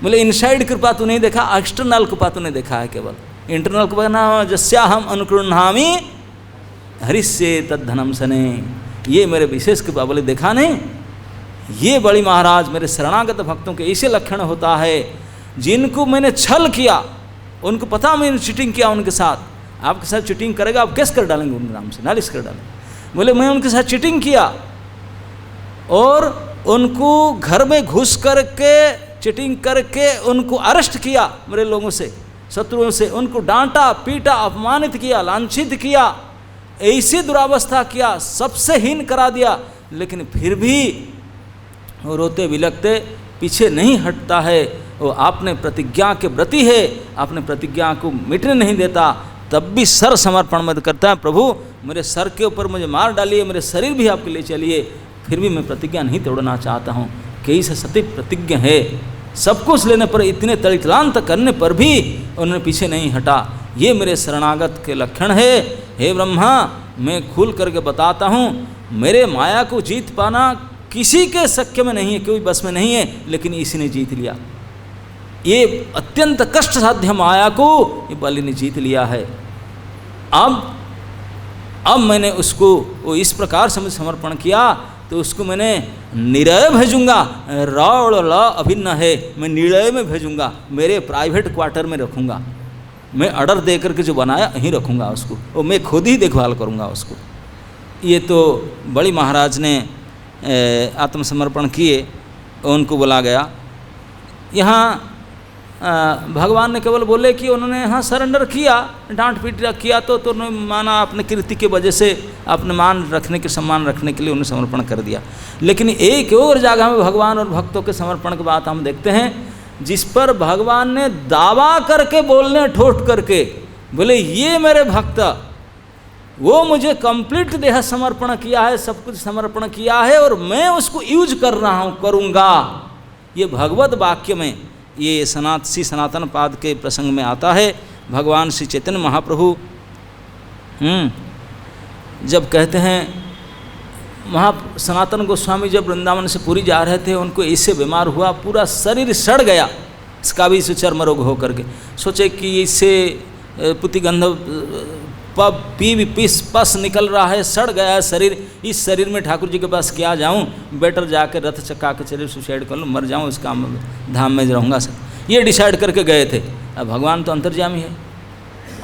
[SPEAKER 1] बोले इनसाइड कृपा तू नहीं देखा, एक्सटर्नल कृपा तूने देखा है, केवल इंटरनल कृपा ना जस्या हम अनुकृण्हामि हरिष्ये तद्धनम सने, ये मेरे विशेष कृपा। बोले देखा नहीं? ये बड़ी महाराज मेरे शरणागत भक्तों के ऐसे लक्षण होता है, जिनको मैंने छल किया, उनको पता मैंने चीटिंग किया उनके साथ, आपके साथ चीटिंग करेगा आप केस कर डालेंगे, उनके नाम से नालिश कर डालेंगे। बोले मैं उनके साथ चीटिंग किया और उनको घर में घुस करके चीटिंग करके उनको अरेस्ट किया, मेरे लोगों से, शत्रुओं से, उनको डांटा पीटा, अपमानित किया, लांछित किया, ऐसी दुरावस्था किया, सबसे हीन करा दिया, लेकिन फिर भी वो रोते बिलखते पीछे नहीं हटता है। वो आपने प्रतिज्ञा के व्रती है, आपने प्रतिज्ञा को मिटने नहीं देता, तब भी सर समर्पण मत करता है। प्रभु मेरे सर के ऊपर मुझे मार डालिए, मेरे शरीर भी आपके लिए चलिए, फिर भी मैं प्रतिज्ञा नहीं तोड़ना चाहता हूँ। कई से सत्य प्रतिज्ञा है, सब कुछ लेने पर, इतने तड़ितलांत करने पर भी उन्होंने पीछे नहीं हटा। ये मेरे शरणागत के लक्षण है। हे ब्रह्मा, मैं खुल करके बताता हूँ, मेरे माया को जीत पाना किसी के शक्य में नहीं है, कोई बस में नहीं है, लेकिन इसी ने जीत लिया। ये अत्यंत कष्ट साध्य माया को ये बलि ने जीत लिया है। अब मैंने उसको वो इस प्रकार से मुझे समर्पण किया, तो उसको मैंने निरय भेजूंगा। र और ल अभिन्न है, मैं निरय में भेजूंगा, मेरे प्राइवेट क्वार्टर में रखूंगा। मैं ऑर्डर दे करके जो बनाया यहीं रखूंगा उसको, और मैं खुद ही देखभाल करूंगा उसको। ये तो बड़ी महाराज ने आत्मसमर्पण किए, उनको बुला गया। यहाँ भगवान ने केवल बोले कि उन्होंने हाँ सरेंडर किया, डांट पीट किया तो उन्होंने माना, अपने कीर्ति की वजह से, अपने मान रखने के, सम्मान रखने के लिए उन्हें समर्पण कर दिया। लेकिन एक और जगह में भगवान और भक्तों के समर्पण की बात हम देखते हैं, जिस पर भगवान ने दावा करके बोलने ठोठ करके बोले ये मेरे भक्त, वो मुझे कंप्लीट देह समर्पण किया है, सब कुछ समर्पण किया है, और मैं उसको यूज कर रहा हूँ, करूँगा। ये भगवत वाक्य में ये श्री सनातन पाद के प्रसंग में आता है। भगवान श्री चैतन्य महाप्रभु जब कहते हैं, सनातन गोस्वामी जब वृंदावन से पुरी जा रहे थे, उनको इससे बीमार हुआ, पूरा शरीर सड़ गया, इसका भी चर्म रोग हो करके। सोचे कि इससे पुतिगंध पस निकल रहा है, सड़ गया है शरीर, इस शरीर में ठाकुर जी के पास क्या जाऊं, बेटर जाकर रथ चक्का के शरीर सुसाइड कर लूँ, मर जाऊं, इस काम में धाम में रहूँगा सब, ये डिसाइड करके गए थे। अब भगवान तो अंतर्यामी है,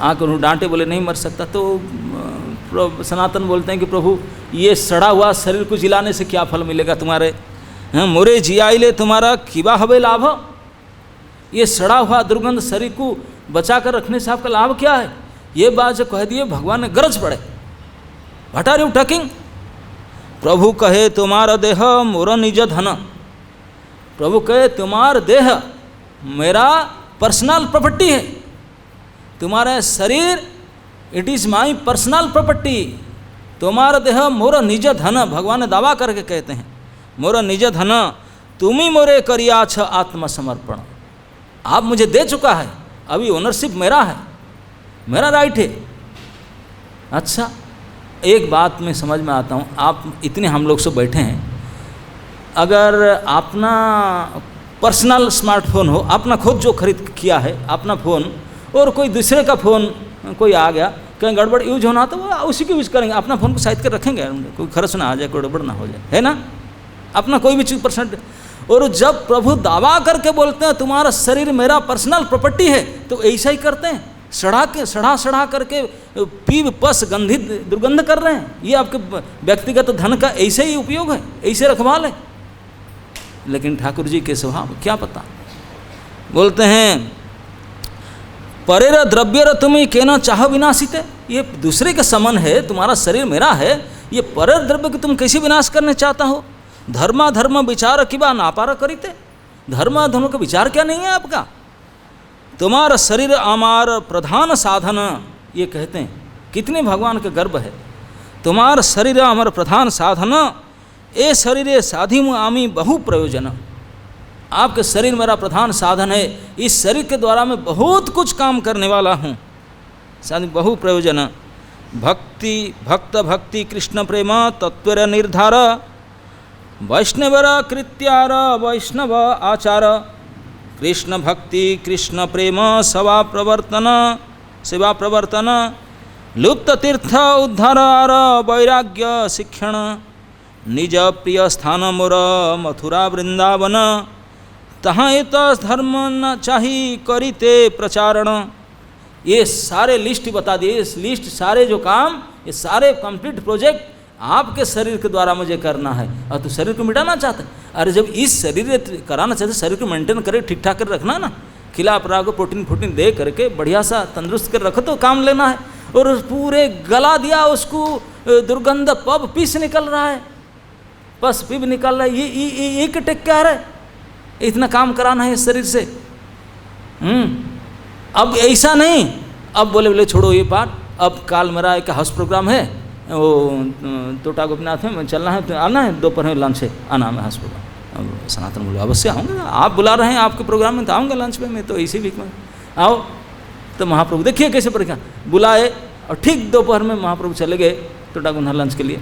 [SPEAKER 1] आके उन्होंने डांटे, बोले नहीं मर सकता। तो सनातन बोलते हैं कि प्रभु ये सड़ा हुआ शरीर को जिलाने से क्या फल मिलेगा तुम्हारे, मोरे जियाइले तुम्हारा किबा हवे लाभ। ये सड़ा हुआ दुर्गंध शरीर को बचा कर रखने से आपका लाभ क्या है? ये बात जो कह दिए, भगवान ने गरज पड़े, व्हाट आर यू टॉकिंग। प्रभु कहे तुम्हारा देह मोर निज धन। प्रभु कहे तुम्हारा देह मेरा पर्सनल प्रॉपर्टी है, तुम्हारा शरीर it is my personal property. तुम्हारा देह मोर निज धन, भगवान ने दावा करके कहते हैं, मोर निज धन तुम्ही मोरे करिया छ आत्मसमर्पण। आप मुझे दे चुका है, अभी ओनरशिप मेरा है, मेरा राइट है। अच्छा, एक बात में समझ में आता हूँ, आप इतने हम लोग सब बैठे हैं, अगर अपना पर्सनल स्मार्टफोन हो, अपना खुद जो खरीद किया है अपना फ़ोन, और कोई दूसरे का फ़ोन कोई आ गया, कहीं गड़बड़ यूज होना तो वो उसी को यूज करेंगे, अपना फ़ोन को साइड कर रखेंगे, कोई खर्च ना आ जाए, कोई गड़बड़ ना हो जाए, है ना, अपना कोई भी चीज़ पर्सनल। और जब प्रभु दावा करके बोलते हैं तुम्हारा शरीर मेरा पर्सनल प्रॉपर्टी है, तो ऐसा ही करते हैं, सड़ा करके पीव पस गंधित दुर्गंध कर रहे हैं। ये आपके व्यक्तिगत धन का ऐसे ही उपयोग है, ऐसे रखवाल है। लेकिन ठाकुर जी के स्वभाव क्या पता, बोलते हैं परेर द्रव्यर तुम्हें कहना चाह विनाशित। ये दूसरे का समन है, तुम्हारा शरीर मेरा है, ये परेर द्रव्य को तुम कैसे विनाश करने चाहता हो। धर्मा धर्म विचार किबा नापार करीते। धर्म धर्म का विचार क्या नहीं है आपका। तुम्हारा शरीर हमार प्रधान साधन, ये कहते हैं, कितने भगवान का गर्व है। तुम्हारा शरीर हमारा प्रधान साधन, ए शरीर साधी आमी बहु प्रयोजन। आपके शरीर मेरा प्रधान साधन है, इस शरीर के द्वारा मैं बहुत कुछ काम करने वाला हूँ, साधी बहु प्रयोजन। भक्ति भक्त भक्ति कृष्ण प्रेम तत्वर निर्धार, वैष्णवर कृत्यार वैष्णव आचार। कृष्ण भक्ति कृष्ण प्रेम सेवा प्रवर्तन, लुप्त तीर्थ उद्धार वैराग्य शिक्षण। निज प्रिय स्थान मोर मथुरा वृंदावन, तहाँ एत धर्म न चाही करिते प्रचारण। ये सारे लिस्ट बता दिए, इस लिस्ट सारे जो काम, ये सारे कंप्लीट प्रोजेक्ट आपके शरीर के द्वारा मुझे करना है। और तू शरीर को मिटाना चाहता है। अरे जब इस शरीर कराना चाहते, शरीर को मेंटेन करे, ठीक ठाक कर रखना ना, खिला परा को प्रोटीन दे करके बढ़िया सा तंदुरुस्त कर रखो, तो काम लेना है। और पूरे गला दिया उसको, दुर्गंध पब पीस निकल रहा है, पस पीब निकल रहा है, ये टेक क्या है, इतना काम कराना है इस शरीर से। अब ऐसा नहीं, अब बोले छोड़ो ये पाठ, अब काल मेरा एक हाउस प्रोग्राम है, वो टोटा गोपीनाथ में चलना है, तो आना है, दोपहर में लंच है, आना है हाउस प्रोग्राम। सनातन बोले अवश्य आऊँगा, आप बुला रहे हैं आपके प्रोग्राम में तो आऊँगा लंच में, मैं तो इसी वीक में आओ। तो महाप्रभु देखिए कैसे परीक्षा बुलाए, और ठीक दोपहर में महाप्रभु चले गए टोटा गुन्हा लंच के लिए।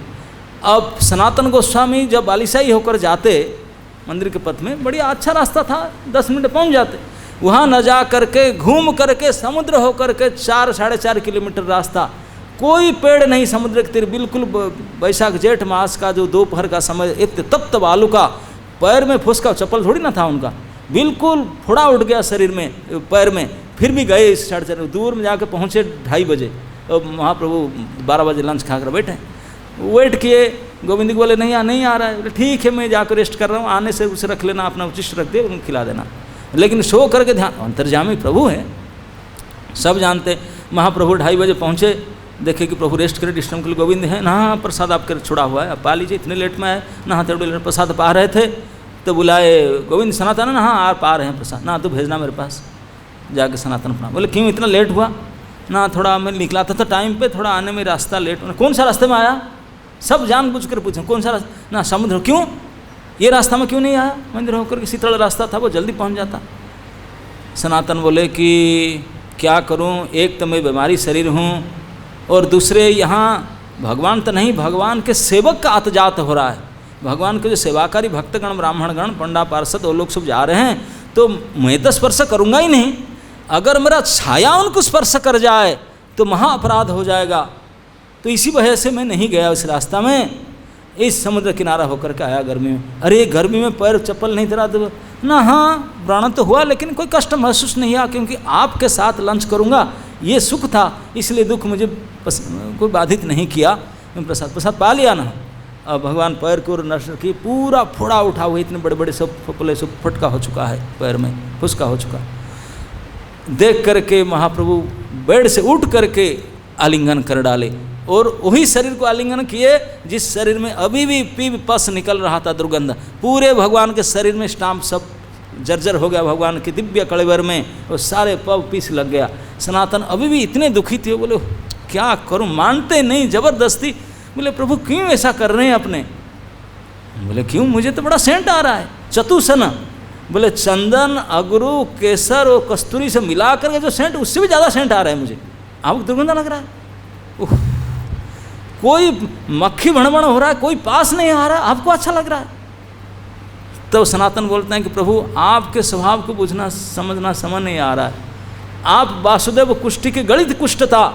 [SPEAKER 1] अब सनातन गोस्वामी जब बालिशाही होकर जाते मंदिर के पथ में, बढ़िया अच्छा रास्ता था, 10 मिनट पहुंच जाते। वहाँ न जा करके घूम करके समुद्र होकर के 4-4.5 किलोमीटर रास्ता, कोई पेड़ नहीं समुद्र के तीर, बिल्कुल वैशाख जेठ मास का जो दोपहर का समय, इतने तप्त बालू का, पैर में फुसका, चप्पल थोड़ी ना था उनका, बिल्कुल फोड़ा उठ गया शरीर में पैर में। फिर भी गए इस 4:30 दूर में जाके पहुँचे 2:30 बजे, और महाप्रभु 12 बजे लंच खाकर बैठे, वेट किए। गोविंद जी बोले नहीं आ रहा है। बोले ठीक है मैं जाकर रेस्ट कर रहा हूँ, आने से उसे रख लेना, अपना उचिष्ट रख दे, उनको खिला देना। लेकिन सो करके ध्यान, अंतर्जामी प्रभु हैं, सब जानते। महाप्रभु 2:30 बजे पहुँचे, देखे कि प्रभु रेस्ट करे, डिस्टर्ब के लिए गोविंद हैं, ना प्रसाद आपके छोड़ा हुआ है, आप पा लीजिए, इतने लेट में आए, नहाते बड़े लेट प्रसाद पा रहे थे। तो बुलाए गोविंद, सनातन ना, हाँ आप पा रहे हैं प्रसाद, ना तो भेजना मेरे पास, जाके सनातन अपना। बोले क्यों इतना लेट हुआ? ना थोड़ा मैं निकला था टाइम पे, थोड़ा आने में रास्ता लेट। कौन सा रास्ते में आया? सब जानबूझ कर पूछें कौन सा रास्ता? ना समुद्र। क्यों ये रास्ता में क्यों नहीं आया? मंदिर होकर के शीतल रास्ता था, वो जल्दी पहुंच जाता। सनातन बोले कि क्या करूं, एक तो मैं बीमारी शरीर हूं, और दूसरे यहाँ भगवान तो नहीं, भगवान के सेवक का आतजात हो रहा है। भगवान के जो सेवाकारी भक्तगण, ब्राह्मणगण, पंडा पार्षद, वो लोग सब जा रहे हैं, तो मैं तो स्पर्श करूँगा ही नहीं। अगर मेरा छाया उनको स्पर्श कर जाए तो महा अपराध हो जाएगा। तो इसी वजह से मैं नहीं गया उस रास्ता में, इस समुद्र किनारा होकर के आया गर्मी में। अरे गर्मी में पैर चप्पल नहीं धरा तो ना, हाँ व्रण तो हुआ लेकिन कोई कष्ट महसूस नहीं हुआ, क्योंकि आपके साथ लंच करूँगा ये सुख था, इसलिए दुख मुझे कोई बाधित नहीं किया। मैं प्रसाद पा लिया ना। अब भगवान पैर को नष्ट किए, पूरा फोड़ा उठा हुआ, इतने बड़े बड़े सब फपले सब फटका हो चुका है, पैर में फुसका हो चुका। देख करके महाप्रभु बेड से उठ करके आलिंगन कर डाले, और वही शरीर को आलिंगन किए जिस शरीर में अभी भी पीप पस निकल रहा था, दुर्गंध पूरे भगवान के शरीर में स्टाम्प सब जर्जर हो गया भगवान के दिव्य कलेवर में, और सारे पव पीस लग गया। सनातन अभी भी इतने दुखी थे, बोले क्या करूं, मानते नहीं, जबरदस्ती। बोले प्रभु क्यों ऐसा कर रहे हैं अपने? बोले क्यों, मुझे तो बड़ा सेंट आ रहा है, चतुसन। बोले चंदन, अगरू, केसर और कस्तूरी से मिला करके जो सेंट, उससे भी ज़्यादा सेंट आ रहा है मुझे, आपको दुर्गंध लग रहा है। कोई मक्खी भणभण हो रहा है, कोई पास नहीं आ रहा, आपको अच्छा लग रहा है। तो सनातन बोलते हैं कि प्रभु आपके स्वभाव को बुझना समझना समझ नहीं आ रहा है। आप वासुदेव कुष्ठ के गणित कुष्ठ था,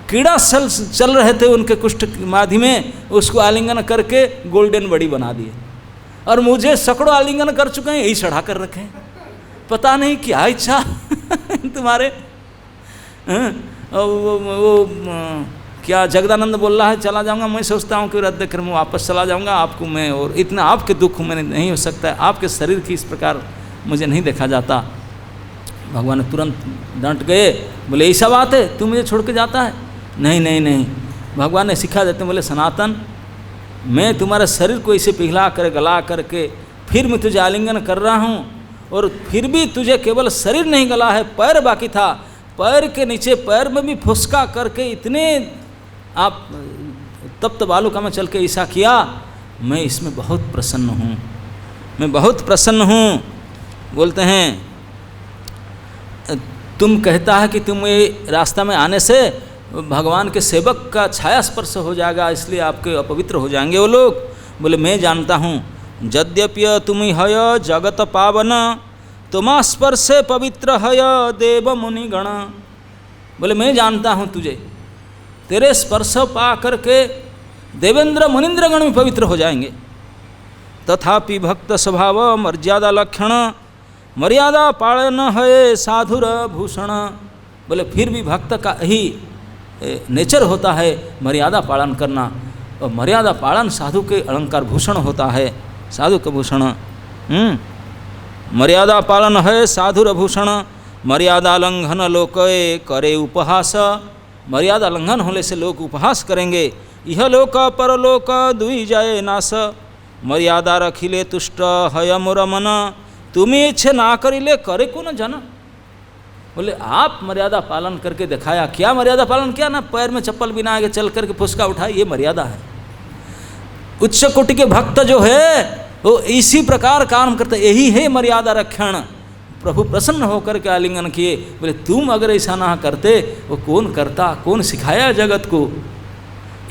[SPEAKER 1] कीड़ा चल रहे थे उनके कुष्ठ माधि में, उसको आलिंगन करके गोल्डन बड़ी बना दिए, और मुझे सैकड़ों आलिंगन कर चुके हैं, यही चढ़ा कर रखे हैं। पता नहीं क्या इच्छा तुम्हारे। वो क्या जगदानंद बोल रहा है चला जाऊंगा, मैं सोचता हूँ कि रद्द कर मैं वापस चला जाऊंगा आपको मैं, और इतना आपके दुख मैंने नहीं हो सकता है, आपके शरीर की इस प्रकार मुझे नहीं देखा जाता। भगवान ने तुरंत डांट गए, बोले ऐसा बात है तू मुझे छोड़ के जाता है? नहीं। भगवान ने सिखा देते, बोले सनातन मैं तुम्हारे शरीर को इसे पिघला कर गला करके फिर मैं तुझे आलिंगन कर रहा हूँ, और फिर भी तुझे केवल शरीर नहीं गला है, पैर बाकी था, पैर के नीचे पैर में भी फुसका करके इतने आप तप्त बालू का में चल के ऐसा किया। मैं इसमें बहुत प्रसन्न हूँ, मैं बहुत प्रसन्न हूँ। बोलते हैं तुम कहता है कि तुम ये रास्ता में आने से भगवान के सेवक का छाया स्पर्श हो जाएगा, इसलिए आपके अपवित्र हो जाएंगे वो लोग। बोले मैं जानता हूँ, यद्यप्य तुम हय जगत पावन तुमा स्पर्शे पवित्र हय देव मुनि गण। बोले मैं जानता हूँ तुझे, तेरे स्पर्श पा करके देवेंद्र मुनिंद्र गण भी पवित्र हो जाएंगे। तथापि भक्त स्वभाव मर्यादा लक्षण मर्यादा पालन है साधुर भूषण। बोले फिर भी भक्त का ही नेचर होता है मर्यादा पालन करना, और मर्यादा पालन साधु के अलंकार भूषण होता है, साधु का भूषण। मर्यादा पालन है साधुर भूषण मर्यादा लंघन लोक करे उपहास। मर्यादा लंघन होने से लोग उपहास करेंगे। यह लोक परलोक दुई जाए नाश मर्यादा रखिले तुष्ट हय मोर मन तुम्हें इच्छे ना करिले करे को न जन। बोले आप मर्यादा पालन करके दिखाया, क्या मर्यादा पालन किया ना, पैर में चप्पल बिना आगे चल करके फुसका उठाए, ये मर्यादा है। उच्च कोटि के भक्त जो है वो इसी प्रकार काम करते, यही है मर्यादा रक्षण। प्रभु प्रसन्न होकर के आलिंगन किए। बोले तुम अगर ऐसा ना करते वो कौन करता, कौन सिखाया जगत को।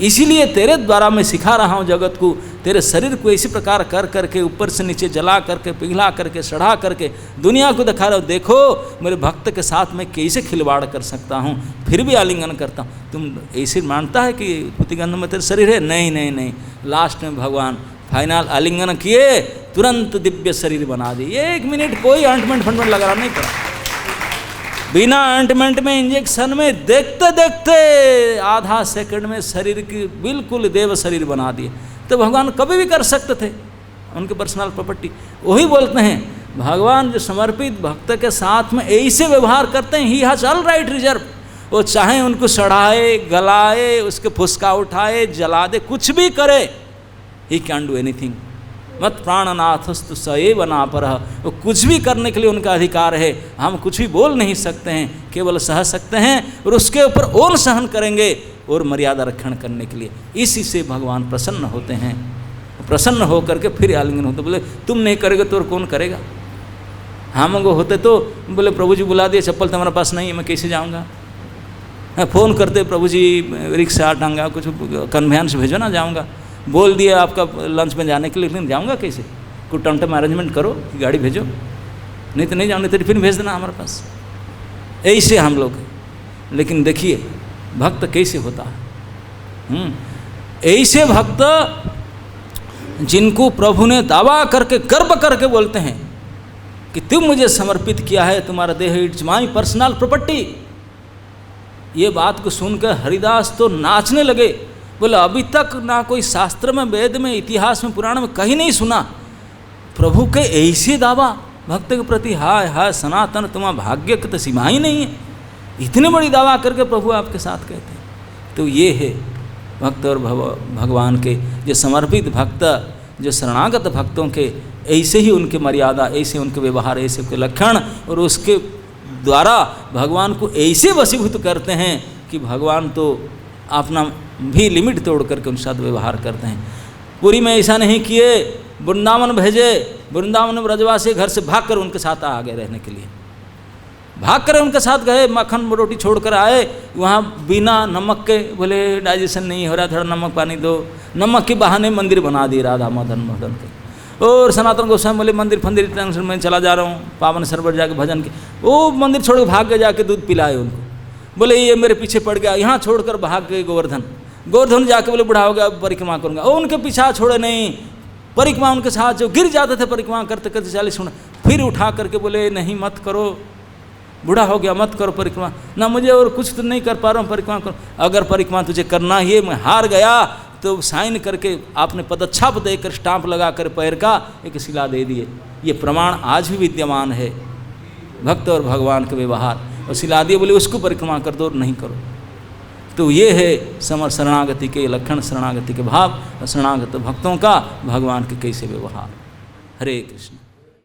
[SPEAKER 1] इसीलिए तेरे द्वारा मैं सिखा रहा हूँ जगत को, तेरे शरीर को इसी प्रकार कर करके ऊपर से नीचे जला करके, पिघला करके, सड़ा करके दुनिया को दिखा रहा हूँ, देखो मेरे भक्त के साथ मैं कैसे खिलवाड़ कर सकता हूँ, फिर भी आलिंगन करता हूँ। तुम ऐसे मानता है कि पुतिगंध में तेरे शरीर है? नहीं नहीं नहीं। लास्ट में भगवान फाइनल आलिंगन किए, तुरंत दिव्य शरीर बना दिए। 1 मिनट कोई ऑइंटमेंट फंटमेंट लगाना नहीं पड़ा, बिना ऑइंटमेंट में, इंजेक्शन में, देखते देखते आधा सेकंड में शरीर की बिल्कुल देव शरीर बना दिए। तो भगवान कभी भी कर सकते थे, उनके पर्सनल प्रॉपर्टी। वही बोलते हैं भगवान जो समर्पित भक्त के साथ में ऐसे व्यवहार करते हैं, he has all right reserve. वो चाहे उनको सड़ाए, गलाए, उसके फुसका उठाए, जला दे, कुछ भी करे, ही कैन डू एनीथिंग। मत प्राणनाथस्तु सएव नापरः। वो कुछ भी करने के लिए उनका अधिकार है। हम कुछ भी बोल नहीं सकते हैं, केवल सह सकते हैं और उसके ऊपर ओन सहन करेंगे और मर्यादा रक्षण करने के लिए। इसी से भगवान प्रसन्न होते हैं। प्रसन्न होकर के फिर आलिंगन होते, बोले तुम नहीं करेगा तो और कौन करेगा? हम वो होते तो बोले प्रभु जी बुला दिए, चप्पल तो हमारे पास नहीं है, मैं कैसे जाऊँगा? फ़ोन करते प्रभु जी रिक्शा टांगा, कुछ कन्वेंस भेजो ना, जाऊँगा। बोल दिया आपका लंच में जाने के लिए, लेकिन जाऊँगा कैसे? कुछ टमटम अरेंजमेंट करो, गाड़ी भेजो, नहीं तो नहीं जाऊँगा, तो फिर भेज देना हमारे पास। ऐसे हम लोग। लेकिन देखिए भक्त कैसे होता है। ऐसे भक्त जिनको प्रभु ने दावा करके, गर्व करके बोलते हैं कि तुम मुझे समर्पित किया है, तुम्हारा देह इट्स माई पर्सनल प्रॉपर्टी। ये बात को सुनकर हरिदास तो नाचने लगे। बोले अभी तक ना कोई शास्त्र में, वेद में, इतिहास में, पुराण में कहीं नहीं सुना प्रभु के ऐसे दावा भक्त के प्रति। हाय हाय सनातन, तुम्हारा भाग्य की तो सीमा ही नहीं है, इतने बड़ी दावा करके प्रभु आपके साथ कहते हैं। तो ये है भक्त और भगवान के जो समर्पित भक्त, जो शरणागत भक्तों के ऐसे ही उनके मर्यादा, ऐसे उनके व्यवहार, ऐसे उनके लक्षण, और उसके द्वारा भगवान को ऐसे वशीभूत करते हैं कि भगवान तो अपना भी लिमिट तोड़ करके उनके साथ व्यवहार करते हैं। पुरी में ऐसा नहीं किए, वृंदावन भेजे, वृंदावन में ब्रजवासी घर से भाग कर उनके साथ आ गए रहने के लिए, भाग कर उनके साथ गए, मक्खन रोटी छोड़कर आए, वहाँ बिना नमक के, बोले डाइजेशन नहीं हो रहा, थोड़ा नमक पानी दो, नमक के बहाने मंदिर बना दिए राधा मदन मदन के। और सनातन गोस्वामी बोले मंदिर फंदिर टेंशन में चला जा रहा हूँ, पावन सरोवर जाके भजन के, वो मंदिर छोड़ के भाग के जाके दूध पिलाए उनको। बोले ये मेरे पीछे पड़ गया, यहाँ छोड़कर भाग गए गोवर्धन। गोवर्धन जाके बोले बुढ़ा हो गया, परिक्रमा करूँगा, वो उनके पीछा छोड़े नहीं, परिक्रमा उनके साथ जो गिर जाते थे परिक्रमा करते करते 40 मिनट, फिर उठा करके बोले नहीं मत करो, बूढ़ा हो गया, मत करो परिक्रमा, ना मुझे और कुछ तो नहीं कर पा रहा हूँ, परिक्रमा करो। अगर परिक्रमा तुझे करना ही है, मैं हार गया, तो साइन करके आपने पदच्छाप देकर, स्टाम्प लगा कर पैर का एक शिला दे दिए। ये प्रमाण आज भी विद्यमान है भक्त और भगवान के व्यवहार। और शिला दिए, बोले उसको परिक्रमा कर दो, नहीं करो। तो ये है शरणागति के लक्षण, शरणागति के भाव और शरणागत भक्तों का भगवान के कैसे व्यवहार। हरे कृष्ण।